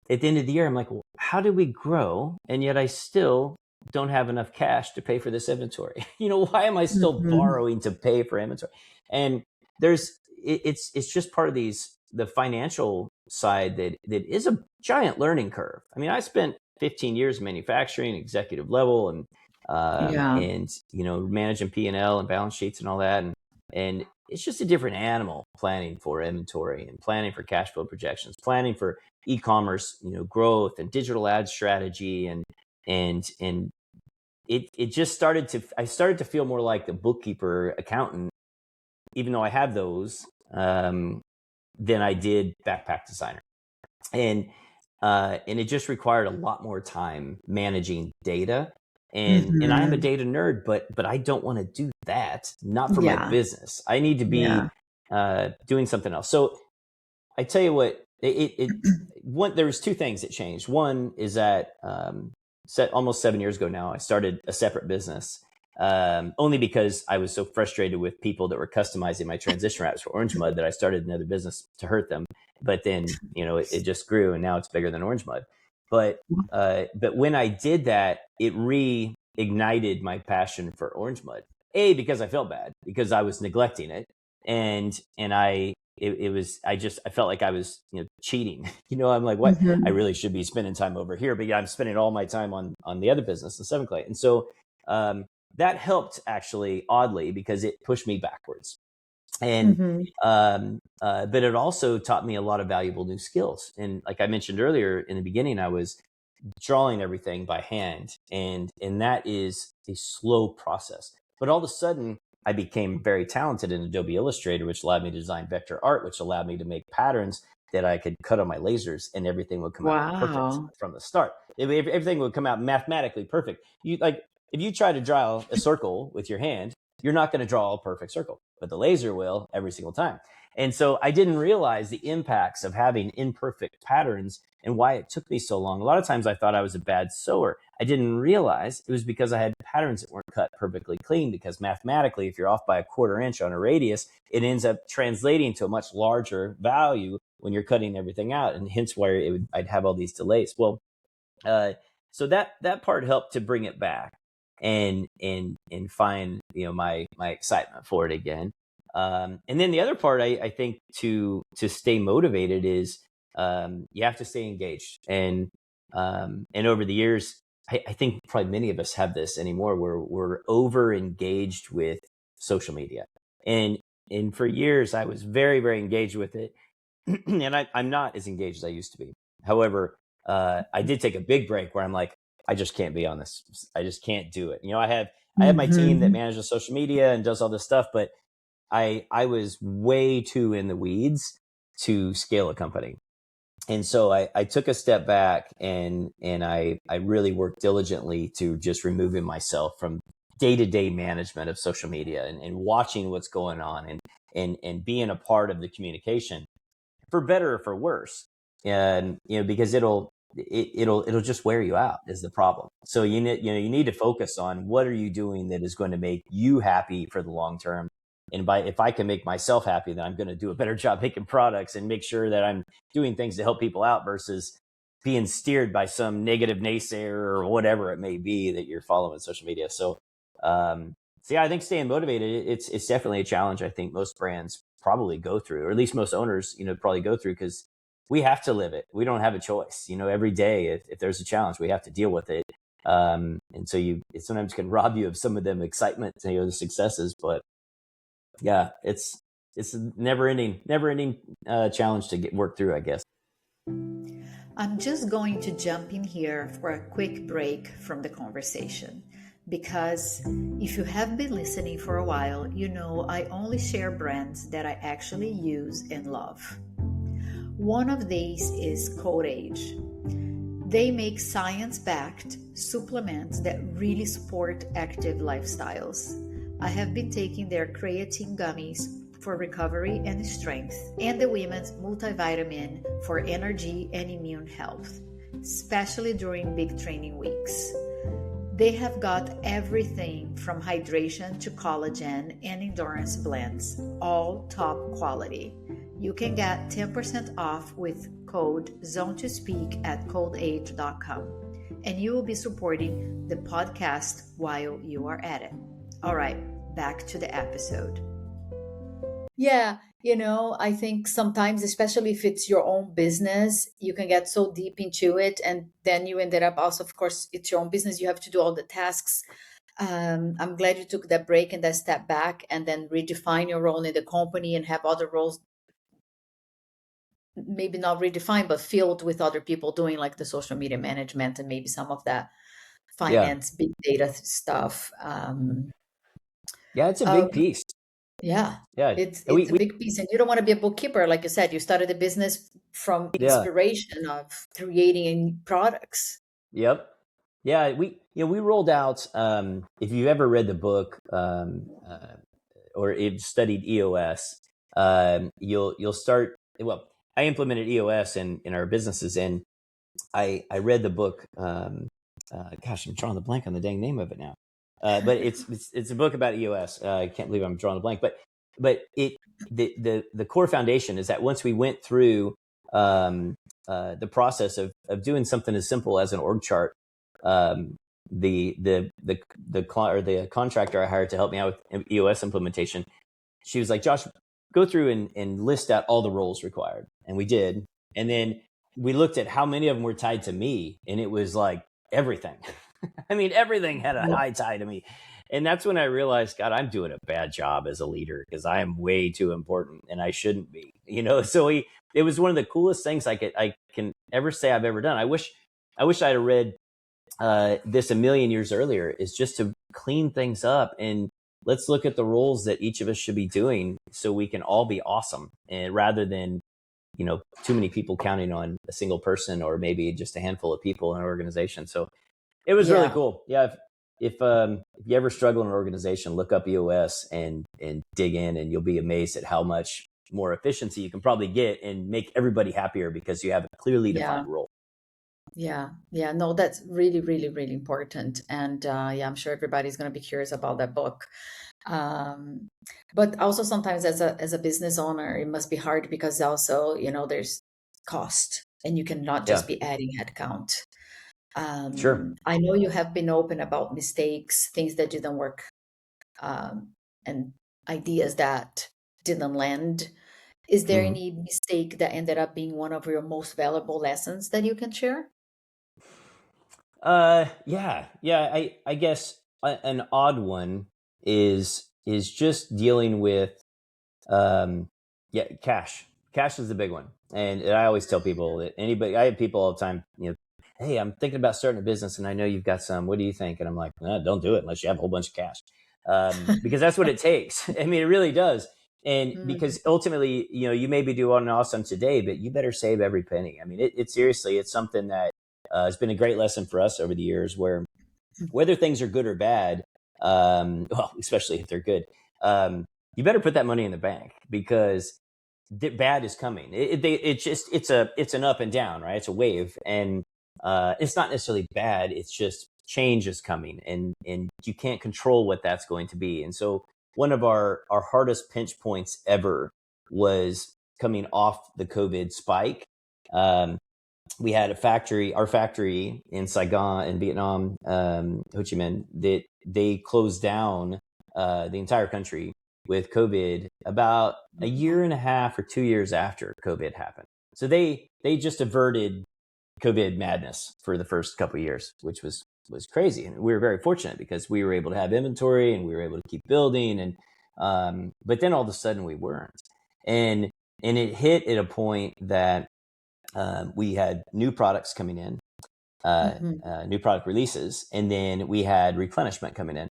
at the end of the year, I'm like, well, how did we grow? And yet I still don't have enough cash to pay for this inventory. Why am I still borrowing to pay for inventory? And it's just part of the financial side that is a giant learning curve. I mean, I spent 15 years in manufacturing, executive level, and Yeah. managing P&L and balance sheets and all that. And it's just a different animal, planning for inventory and planning for cash flow projections, planning for e-commerce, growth and digital ad strategy. And it just I started to feel more like the bookkeeper accountant, even though I have those, than I did backpack designer. And it just required a lot more time managing data. And I am a data nerd, but I don't want to do that. Not for my business. I need to be doing something else. So I tell you what, there was two things that changed. One is that almost 7 years ago now, I started a separate business. Only because I was so frustrated with people that were customizing my transition wraps for Orange Mud that I started another business to hurt them. But then, it just grew, and now it's bigger than Orange Mud. But when I did that, it reignited my passion for Orange Mud. Because I felt bad because I was neglecting it, and I felt like I was cheating. I'm like, what? I really should be spending time over here, but I'm spending all my time on the other business, the Seven Clay. And so that helped, actually, oddly, because it pushed me backwards. And but it also taught me a lot of valuable new skills. And like I mentioned earlier in the beginning, I was drawing everything by hand, and that is a slow process. But all of a sudden, I became very talented in Adobe Illustrator, which allowed me to design vector art, which allowed me to make patterns that I could cut on my lasers, and everything would come out perfect from the start. Everything would come out mathematically perfect. If you try to draw a circle with your hand, you're not going to draw a perfect circle, but the laser will every single time. And so I didn't realize the impacts of having imperfect patterns and why it took me so long. A lot of times I thought I was a bad sewer. I didn't realize it was because I had patterns that weren't cut perfectly clean, because mathematically, if you're off by a 1/4 inch on a radius, it ends up translating to a much larger value when you're cutting everything out. And hence why I'd have all these delays. Well, so that part helped to bring it back and find my excitement for it again. And then the other part, I think, to stay motivated is you have to stay engaged. And over the years, I think probably many of us have this anymore, where we're over engaged with social media. And for years, I was very, very engaged with it. And I'm not as engaged as I used to be. However, I did take a big break where I'm like, I just can't be on this. I just can't do it. I have my team that manages social media and does all this stuff, but I was way too in the weeds to scale a company. And so I took a step back, and I really worked diligently to just removing myself from day-to-day management of social media and watching what's going on and being a part of the communication, for better or for worse. And because it'll just wear you out is the problem. So you need to focus on what are you doing that is going to make you happy for the long term. And if I can make myself happy, then I'm going to do a better job making products and make sure that I'm doing things to help people out, versus being steered by some negative naysayer or whatever it may be that you're following on social media. So yeah, I think staying motivated, it's definitely a challenge. I think most brands probably go through, or at least most owners, probably go through, because we have to live it. We don't have a choice. Every day, if there's a challenge, we have to deal with it. And so it sometimes can rob you of some of them excitement, the successes. But yeah, it's a never ending challenge to work through, I guess. I'm just going to jump in here for a quick break from the conversation, because if you have been listening for a while, I only share brands that I actually use and love. One of these is Code Age. They make science-backed supplements that really support active lifestyles. I have been taking their creatine gummies for recovery and strength, and the women's multivitamin for energy and immune health, especially during big training weeks. They have got everything from hydration to collagen and endurance blends, all top quality. You can get 10% off with code zone2speak at coldage.com, and you will be supporting the podcast while you are at it. All right, back to the episode. Yeah, I think sometimes, especially if it's your own business, you can get so deep into it, and then you ended up also, of course, it's your own business. You have to do all the tasks. I'm glad you took that break and that step back, and then redefine your role in the company and have other roles, maybe not redefined, but filled with other people doing like the social media management and maybe some of that Yeah. finance, big data stuff. Yeah, it's a Uh, big piece. Yeah, Yeah. it's And it's a big piece, and you don't want to be a bookkeeper, like you said. You started the business from yeah. inspiration of creating products. Yep. Yeah, we rolled out. If you've ever read the book or if studied EOS, you'll start. Well, I implemented EOS in our businesses, and I read the book. Gosh, I'm drawing the blank on the dang name of it now. But it's a book about EOS. I can't believe I'm drawing a blank. But the core foundation is that once we went through the process of doing something as simple as an org chart, the contractor I hired to help me out with EOS implementation, she was like, Josh, go through and list out all the roles required, and we did, and then we looked at how many of them were tied to me, and it was like everything. I mean, everything had a high tie to me. And that's when I realized, God, I'm doing a bad job as a leader because I am way too important and I shouldn't be, So it was one of the coolest things I can ever say I've ever done. I wish I'd have read this a million years earlier, is just to clean things up and let's look at the roles that each of us should be doing so we can all be awesome, and rather than too many people counting on a single person or maybe just a handful of people in an organization. So it was really cool. Yeah. If you ever struggle in an organization, look up EOS and dig in, and you'll be amazed at how much more efficiency you can probably get and make everybody happier because you have a clearly defined role. Yeah. No, that's really, really, really important. And I'm sure everybody's going to be curious about that book. But also sometimes as a business owner, it must be hard because also, there's cost and you cannot just be adding headcount. Sure. I know you have been open about mistakes, things that didn't work, and ideas that didn't land. Is there Mm-hmm. any mistake that ended up being one of your most valuable lessons that you can share? Yeah. I guess an odd one is just dealing with cash. Cash is the big one, and I always tell people that I have people all the time, hey, I'm thinking about starting a business, and I know you've got some. What do you think? And I'm like, don't do it unless you have a whole bunch of cash, because that's what it takes. I mean, it really does. And because ultimately, you may be doing awesome today, but you better save every penny. I mean, it's seriously, it's something that has been a great lesson for us over the years, where whether things are good or bad, well, especially if they're good, you better put that money in the bank because the bad is coming. It's an up and down, right? It's a wave, and it's not necessarily bad. It's just change is coming, and you can't control what that's going to be. And so one of our hardest pinch points ever was coming off the COVID spike. We had our factory in Saigon in Vietnam, Ho Chi Minh, that they closed down the entire country with COVID about a year and a half or 2 years after COVID happened. So they just averted COVID madness for the first couple of years, which was crazy. And we were very fortunate because we were able to have inventory and we were able to keep building. And but then all of a sudden we weren't. And it hit at a point that we had new products coming in, new product releases, and then we had replenishment coming in.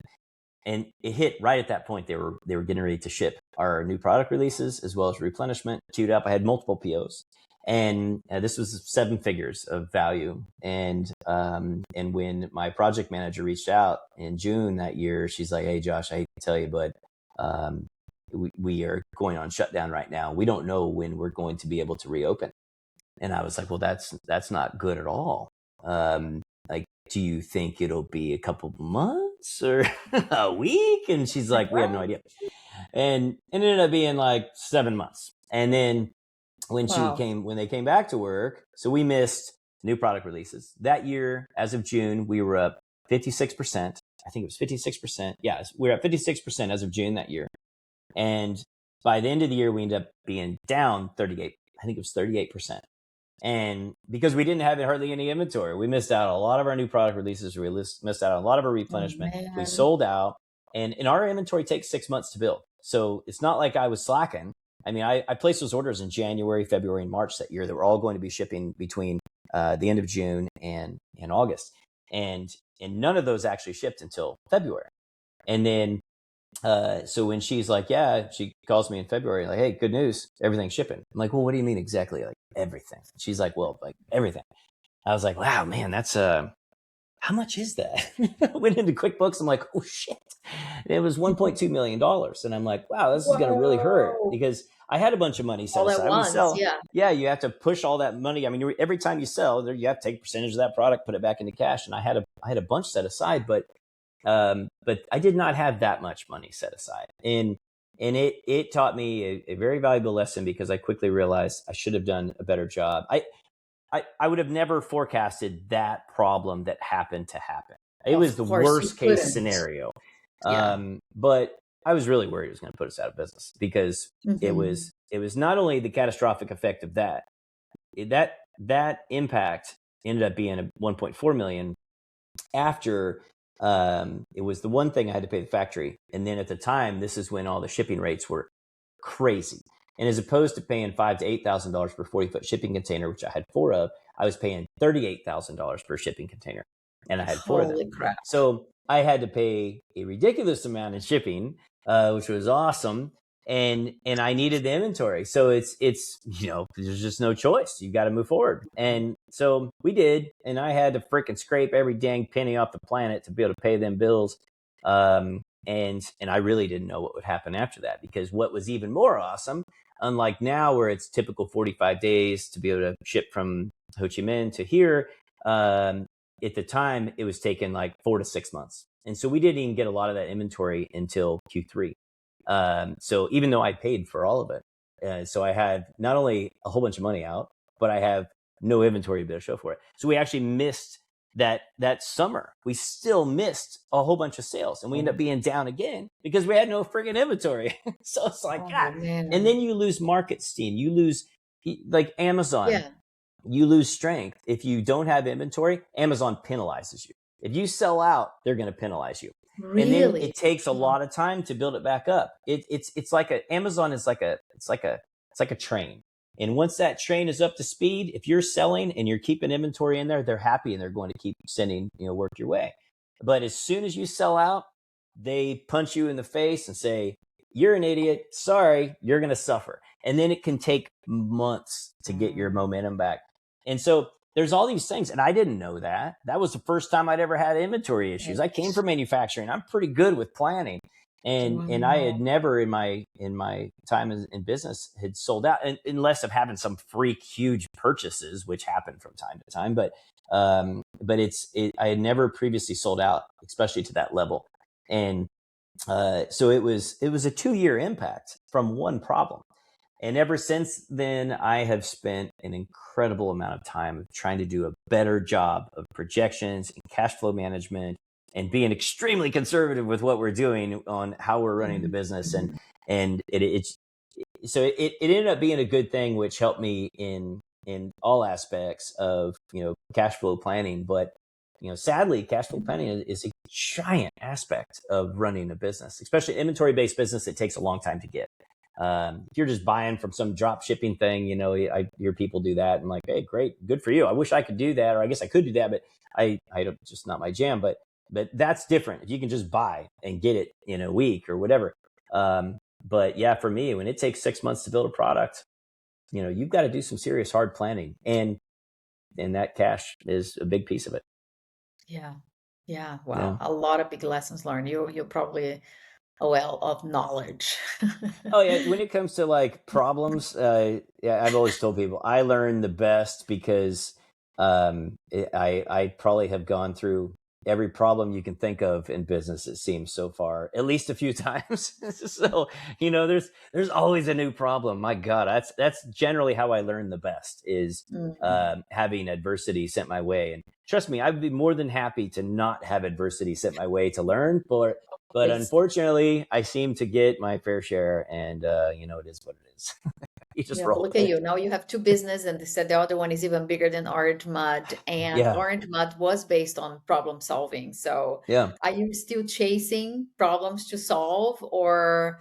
And it hit right at that point. They were getting ready to ship our new product releases as well as replenishment queued up. I had multiple POs, and this was 7 figures of value. And when my project manager reached out in June that year, she's like, "Hey, Josh, I hate to tell you, but we are going on shutdown right now. We don't know when we're going to be able to reopen." And I was like, "Well, that's not good at all." like, do you think it'll be a couple months or a week? And she's like, we have no idea. And it ended up being like 7 months. And then when Wow. when they came back to work, so we missed new product releases that year. As of June, we were up 56%. I think it was 56%. Yeah, we were at 56% as of June that year. And by the end of the year, we ended up being down 38. I think it was 38%. And because we didn't have hardly any inventory, we missed out on a lot of our new product releases. We missed out on a lot of our Oh, replenishment. We man. sold out, and our inventory takes 6 months to build. So it's not like I was slacking. I mean, I placed those orders in January, February, and March that year that were all going to be shipping between the end of June and August, and none of those actually shipped until February. And then so when she's like, yeah, she calls me in February, like, hey, good news, everything's shipping. I'm like, well, what do you mean exactly? Like everything. She's like, well, like everything. I was like, wow, man, that's how much is that? I went into QuickBooks. I'm like, oh shit. And it was $1.2 million. And I'm like, wow, this is going to really hurt Whoa. because I had a bunch of money set All at aside. We once. sell. Yeah. Yeah, you have to push all that money. I mean, every time you sell, you have to take a percentage of that product, put it back into cash. And I had a bunch set aside, but I did not have that much money set aside. And it taught me a very valuable lesson because I quickly realized I should have done a better job. I would have never forecasted that problem that happened to happen. It was Of the course you worst case couldn't. scenario. Yeah. But I was really worried it was going to put us out of business because Hmm. it was not only the catastrophic effect of that impact ended up being a 1.4 million after it was the one thing I had to pay the factory. And then at the time, this is when all the shipping rates were crazy. And as opposed to paying $5,000 to $8,000 per 40-foot shipping container, which I had 4 of, I was paying $38,000 per shipping container, and I had 4 of them. Holy crap. So I had to pay a ridiculous amount in shipping, which was awesome. And I needed the inventory. So it's there's just no choice. You got to move forward. And so we did, and I had to freaking scrape every dang penny off the planet to be able to pay them bills. And I really didn't know what would happen after that, because what was even more awesome, unlike now where it's typical 45 days to be able to ship from Ho Chi Minh to here, at the time it was taking like 4 to 6 months. And so we didn't even get a lot of that inventory until Q3. So even though I paid for all of it, so I had not only a whole bunch of money out, but I have no inventory to be able to show for it. So we actually missed that summer. We still missed a whole bunch of sales, and we ended up being down again because we had no friggin' inventory. So it's like, Oh, God. And then man. you lose market steam. You lose, like Amazon, Yeah. you lose strength. If you don't have inventory, Amazon penalizes you. If you sell out, they're going to penalize you. And then Really? it takes a Wow. lot of time to build it back up. It's like Amazon is like a train. And once that train is up to speed, if you're selling and you're keeping inventory in there, they're happy and they're going to keep sending, work your way. But as soon as you sell out, they punch you in the face and say, you're an idiot. Sorry, you're going to suffer. And then it can take months to get your Mm. momentum back. And so there's all these things. And I didn't know that. That was the first time I'd ever had inventory issues. I came from manufacturing. I'm pretty good with planning. And I Wow. had never in my time in business had sold out, unless of having some freak huge purchases, which happen from time to time. But I had never previously sold out, especially to that level. And so it was a 2-year impact from one problem. And ever since then, I have spent an incredible amount of time trying to do a better job of projections and cash flow management, and being extremely conservative with what we're doing on how we're running the Mhm. business. And Mhm. it ended up being a good thing, which helped me in all aspects of cash flow planning. But sadly, cash flow planning is a giant aspect of running a business, especially inventory based business. It takes a long time to get. If you're just buying from some drop shipping thing, I hear people do that, and like, hey, great, good for you. I wish I could do that, or I guess I could do that, but I don't, just not my jam. But that's different. If you can just buy and get it in a week or whatever. But yeah, for me, when it takes 6 months to build a product, you've got to do some serious hard planning, and that cash is a big piece of it. Yeah. Yeah. Yeah. Wow. A lot of big lessons learned. You're probably a well of knowledge. Oh yeah, when it comes to like problems, yeah, I've always told people I learn the best because I probably have gone through every problem you can think of in business, it seems, so far, at least a few times. So, there's always a new problem. My God, that's generally how I learn the best, is Mm. having adversity sent my way. And trust me, I'd be more than happy to not have adversity sent my way to learn. But Always. unfortunately, I seem to get my fair share, and it is what it is. You just Yeah, but roll look with at it. you. Now you have two business, and they said the other one is even bigger than Orange Mud. And Yeah, Orange Mud was based on problem solving. So yeah, are you still chasing problems to solve, or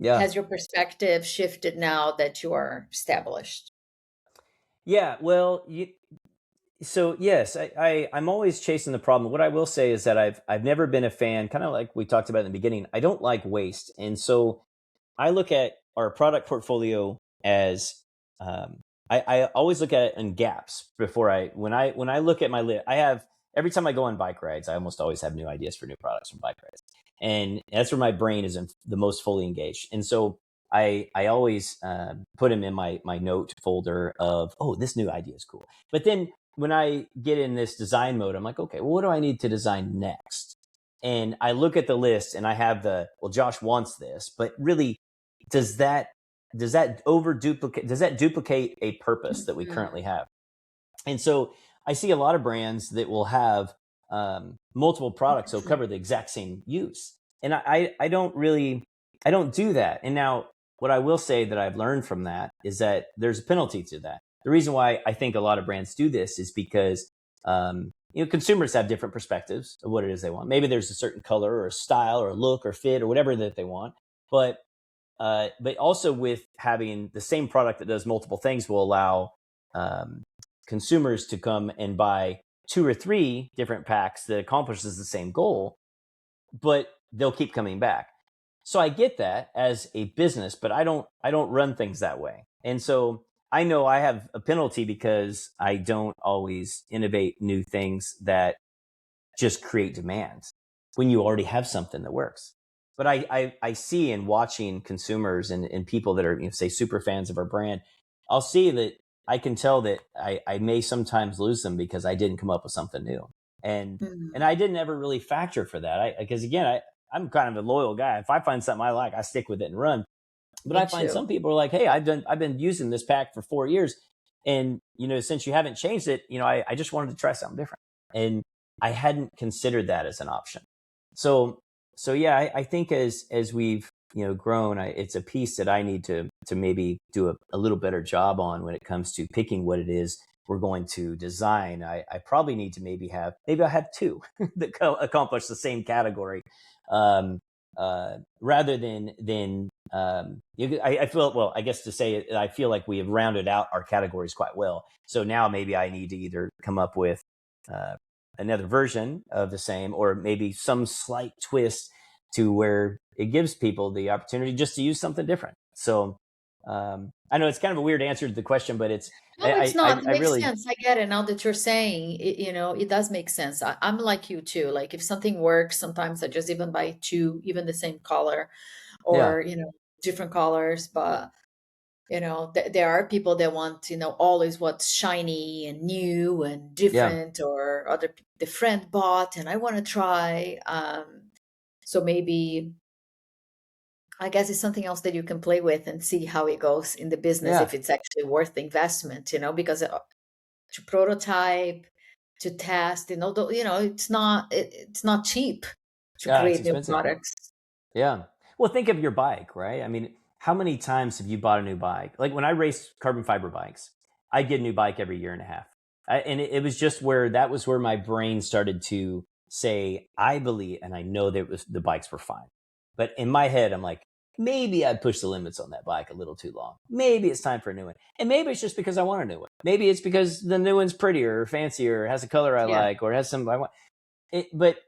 yeah. has your perspective shifted now that you are established? Yeah, well, so yes, I'm always chasing the problem. What I will say is that I've never been a fan, kind of like we talked about in the beginning. I don't like waste, and so I look at our product portfolio as I always look at it in gaps before when I look at my list. I have every time I go on bike rides, I almost always have new ideas for new products from bike rides, and that's where my brain is the most fully engaged. And so I always put them in my note folder of, oh, this new idea is cool. But then when I get in this design mode, I'm like, okay, well, what do I need to design next? And I look at the list and I have well, Josh wants this, but really, does that does that duplicate a purpose that we currently Mhm. have? And so I see a lot of brands that will have multiple products that will cover the exact same use, and I don't do that. And now, what I will say that I've learned from that is that there's a penalty to that. The reason why I think a lot of brands do this is because consumers have different perspectives of what it is they want. Maybe there's a certain color or a style or a look or fit or whatever that they want, but also with having the same product that does multiple things will allow um, consumers to come and buy two or three different packs that accomplishes the same goal, but they'll keep coming back. So I get that as a business, but I don't run things that way. And so I know I have a penalty because I don't always innovate new things that just create demands when you already have something that works. But I see in watching consumers and people that are, say, super fans of our brand, I'll see that I can tell that I may sometimes lose them because I didn't come up with something new. And Mhm. I didn't ever really factor for that. Because again, I'm kind of a loyal guy. If I find something I like, I stick with it and run. But Me I find too. some people are like, hey, I've been using this pack for 4 years. And, since you haven't changed it, I just wanted to try something different. And I hadn't considered that as an option. So, yeah, I think as we've, grown, it's a piece that I need to maybe do a little better job on when it comes to picking what it is we're going to design. I probably need to maybe I have two that accomplish the same category. Um, Rather than I feel, well, I guess to say it, I feel like we have rounded out our categories quite well. So now maybe I need to either come up with uh, another version of the same, or maybe some slight twist to where it gives people the opportunity just to use something different. So I know it's kind of a weird answer to the question, but it's No, it's not. It I makes really, sense. I get it now that you're saying it, it does make sense. I'm like you too. Like if something works, sometimes I just even buy two, even the same color yeah, or, different colors. But, there are people that want, always what's shiny and new and yeah, different, or the friend bought and I want to try. So maybe I guess it's something else that you can play with and see how it goes in the business, yeah. if it's actually worth the investment, because to prototype, to test, it's not cheap to Yeah, it's create new expensive. products. Yeah. Well, think of your bike, right? I mean, how many times have you bought a new bike? Like when I raced carbon fiber bikes, I get a new bike every year and a half. And it was just where that was where my brain started to say, I believe, and I know that the bikes were fine. But in my head, I'm like, maybe I pushed the limits on that bike a little too long. Maybe it's time for a new one. And maybe it's just because I want a new one. Maybe it's because the new one's prettier or fancier, or has a color I Yeah. like, or has some I want. But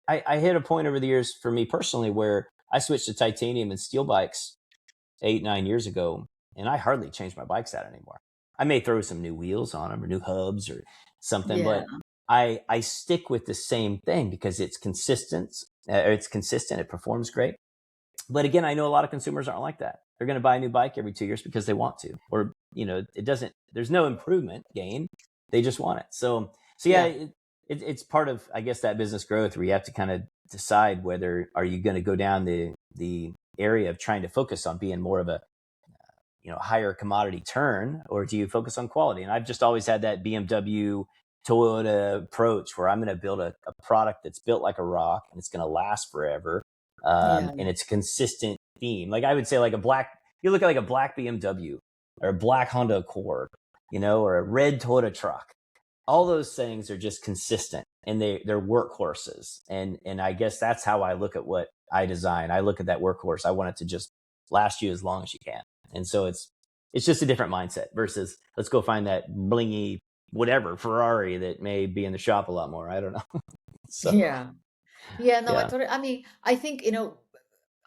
I hit a point over the years for me personally where I switched to titanium and steel bikes 8, 9 years ago, and I hardly change my bikes out anymore. I may throw some new wheels on them or new hubs or something, Yeah. but I stick with the same thing because it's consistent. It's consistent. It performs great. But again, I know a lot of consumers aren't like that. They're going to buy a new bike every 2 years because they want to, or it doesn't. There's no improvement gain. they just want it. So yeah, it's part of, I guess, that business growth where you have to kind of decide whether are you going to go down the area of trying to focus on being more of a higher commodity turn, or do you focus on quality? And I've just always had that BMW Toyota approach where I'm going to build a product that's built like a rock and it's going to last forever. And it's a consistent theme. Like I would say, like you look at like a black BMW or a black Honda Accord, or a red Toyota truck. All those things are just consistent, and they're workhorses. And I guess that's how I look at what I design. I look at that workhorse. I want it to just last you as long as you can. And so it's just a different mindset versus let's go find that blingy whatever Ferrari that may be in the shop a lot more. I don't know. So Yeah. No, yeah. I mean, I think,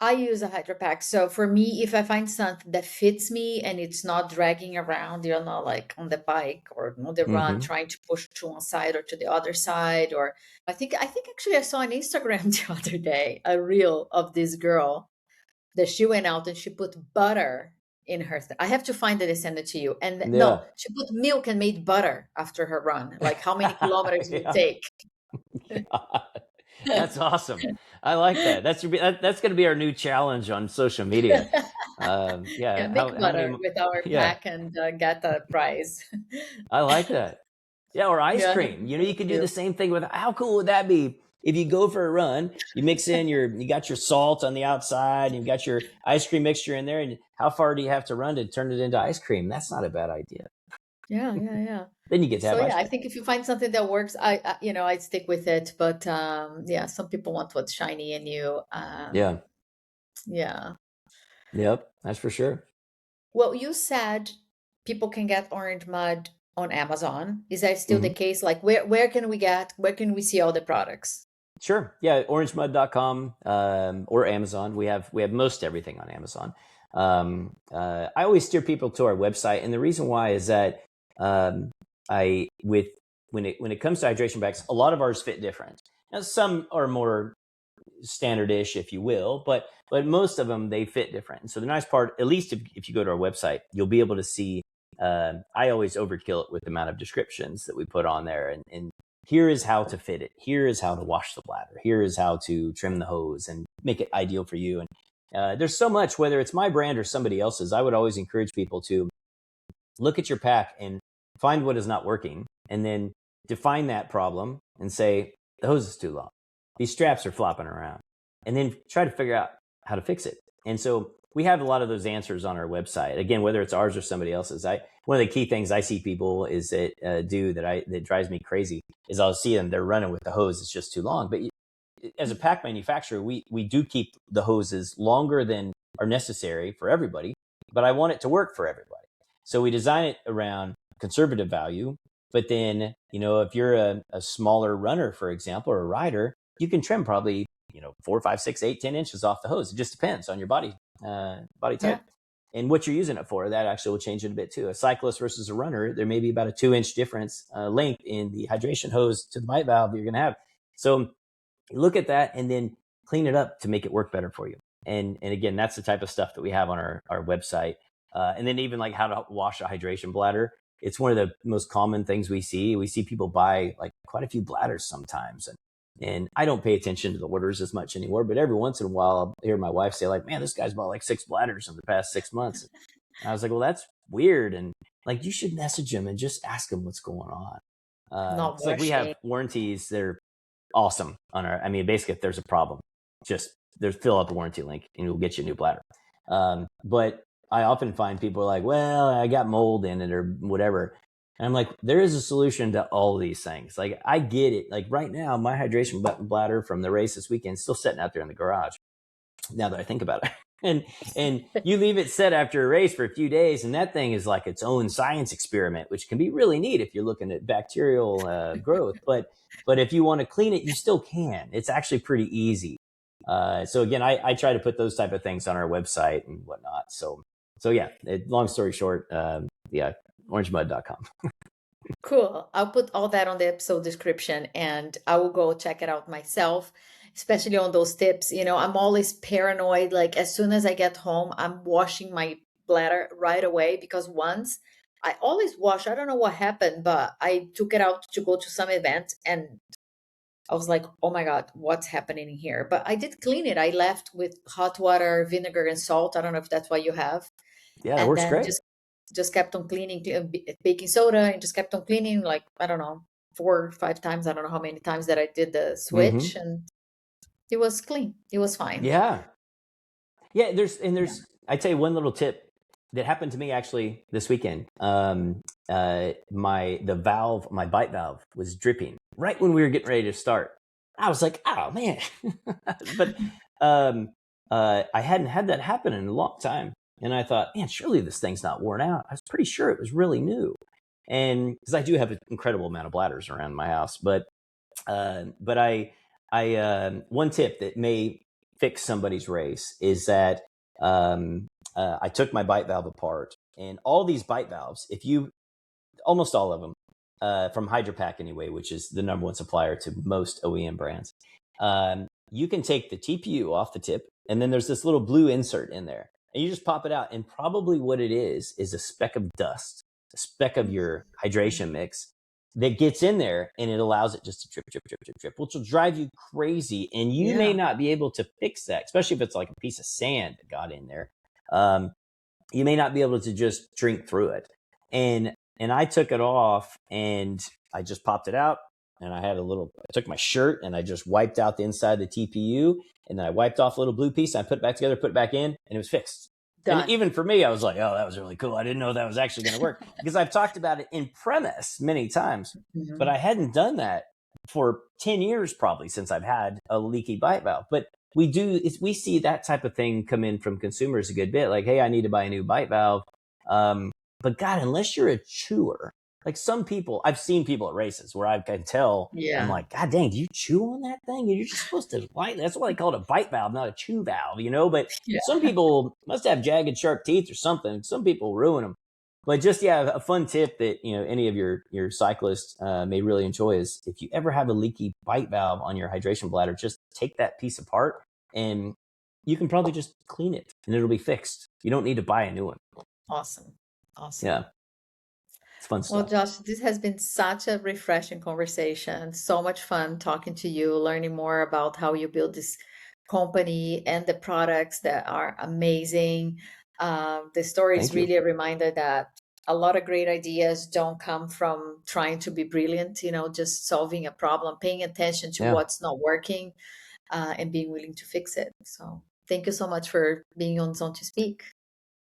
I use a hydro pack. So for me, if I find something that fits me and it's not dragging around, like on the bike or on the run, Mm-hmm. trying to push to one side or to the other side, or I think actually I saw on Instagram the other day a reel of this girl that she went out and she put butter in her. I have to find it and send it to you. And no, Yeah. she put milk and made butter after her run. Like how many kilometers you Yeah. take? God. That's awesome. I like that. That's going to be our new challenge on social media. Yeah, Yeah. make How many? butter with our Yeah. pack and get a prize. I like that. Yeah, or ice Yeah, cream. You thank could do you. the same thing with, how cool would that be if you go for a run, you mix in you got your salt on the outside, and you've got your ice cream mixture in there, and how far do you have to run to turn it into ice cream? That's not a bad idea. Yeah. Then you get to So have yeah, ice I cream. think if you find something that works, I'd stick with it. But yeah, some people want what's shiny and new. Yeah. Yeah. Yep. That's for sure. Well, you said people can get orange mud on Amazon. Is that still the Hmm. case? Like where can we see all the products? Sure. Yeah. Orangemud.com, or Amazon. We have most everything on Amazon. I always steer people to our website. And the reason why is that, I, with, when it comes to hydration bags, a lot of ours fit different. Now, some are more standard-ish, if you will, but most of them, they fit different. And so the nice part, at least if you go to our website, you'll be able to see, I always overkill it with the amount of descriptions that we put on there. And here is how to fit it. Here is how to wash the bladder. Here is how to trim the hose and make it ideal for you. And there's so much, whether it's my brand or somebody else's, I would always encourage people to look at your pack and find what is not working, and then define that problem and say, the hose is too long. These straps are flopping around. And then try to figure out how to fix it. And so we have a lot of those answers on our website. Again, whether it's ours or somebody else's. One of the key things I see people is that drives me crazy is I'll see them, they're running with the hose, it's just too long. But as a pack manufacturer, we do keep the hoses longer than are necessary for everybody, but I want it to work for everybody. So we design it around conservative value. But then, if you're a smaller runner, for example, or a rider, you can trim probably, 4, 5, 6, 8, 10 inches off the hose. It just depends on your body Yeah. type and what you're using it for. That actually will change it a bit too. A cyclist versus a runner, there may be about a 2-inch difference length in the hydration hose to the bite valve you're going to have. So look at that and then clean it up to make it work better for you. And again, that's the type of stuff that we have on our website. And then even like how to wash a hydration bladder. It's one of the most common things we see. We see people buy like quite a few bladders sometimes. And I don't pay attention to the orders as much anymore, but every once in a while I'll hear my wife say like, man, this guy's bought like 6 bladders in the past 6 months. And I was like, well, that's weird. And like, you should message him and just ask him what's going on. Not Cause like we washing. have warranties. They're awesome on basically if there's a problem, just fill out the warranty link and we'll get you a new bladder. But I often find people are like, well, I got mold in it or whatever. And I'm like, there is a solution to all these things. Like, I get it. Like right now, my hydration bladder from the race this weekend is still sitting out there in the garage. Now that I think about it. And you leave it set after a race for a few days, and that thing is like its own science experiment, which can be really neat if you're looking at bacterial growth. But if you want to clean it, you still can. It's actually pretty easy. So again, I try to put those type of things on our website and whatnot. So yeah, long story short, yeah, orangemud.com. Cool. I'll put all that on the episode description and I will go check it out myself, especially on those tips. I'm always paranoid. Like as soon as I get home, I'm washing my bladder right away because once I always wash. I don't know what happened, but I took it out to go to some event and I was like, oh my God, what's happening in here? But I did clean it. I left with hot water, vinegar, and salt. I don't know if that's what you have. Yeah, that And works then great. just kept on cleaning, baking soda, and just kept on cleaning, like, I don't know, 4 or 5 times. I don't know how many times that I did the Hmm. switch, and it was clean. It was fine. Yeah. Yeah, Yeah. I tell you one little tip that happened to me actually this weekend. My bite valve was dripping right when we were getting ready to start. I was like, oh man, but um, I hadn't had that happen in a long time, and I thought, man, surely this thing's not worn out. I was pretty sure it was really new, and because I do have an incredible amount of bladders around my house, but one tip that may fix somebody's race is that I took my bite valve apart, and all these bite valves, almost all of them, from Hydropack anyway, which is the number one supplier to most OEM brands, you can take the TPU off the tip, and then there's this little blue insert in there, and you just pop it out, and probably what it is a speck of dust, a speck of your hydration mix that gets in there, and it allows it just to drip, drip, drip, drip, drip, which will drive you crazy. And you may Yeah. not be able to fix that, especially if it's like a piece of sand that got in there. Um, you may not be able to just drink through it. And I took it off and I just popped it out, and I took my shirt and I just wiped out the inside of the TPU, and then I wiped off a little blue piece, and I put it back together, put it back in, and it was fixed. And Done. even for me, I was like, oh, that was really cool. I didn't know that was actually going to work, because I've talked about it in premise many times, but Mhm. I hadn't done that for 10 years probably since I've had a leaky bite valve. But we see that type of thing come in from consumers a good bit. Like, hey, I need to buy a new bite valve. But God, unless you're a chewer, like some people, I've seen people at races where I can tell, I'm Yeah. like, God dang, do you chew on that thing? You're just supposed to bite. That's why they call it a bite valve, not a chew valve, But Yeah. some people must have jagged, sharp teeth or something. Some people ruin them. But just, yeah, a fun tip that, any of your cyclists may really enjoy is, if you ever have a leaky bite valve on your hydration bladder, just take that piece apart, and you can probably just clean it and it'll be fixed. You don't need to buy a new one. Awesome. Awesome. Yeah, it's fun Well, stuff. Josh, this has been such a refreshing conversation. So much fun talking to you, learning more about how you build this company and the products that are amazing. The story is Thank you. really a reminder that a lot of great ideas don't come from trying to be brilliant, just solving a problem, paying attention to Yeah, what's not working, and being willing to fix it. So thank you so much for being on Zone to Speak.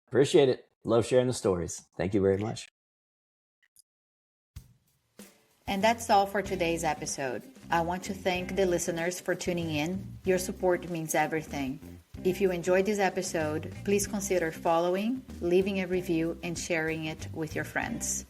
appreciate it. Love sharing the stories. Thank you very much. And that's all for today's episode. I want to thank the listeners for tuning in. Your support means everything. If you enjoyed this episode, please consider following, leaving a review, and sharing it with your friends.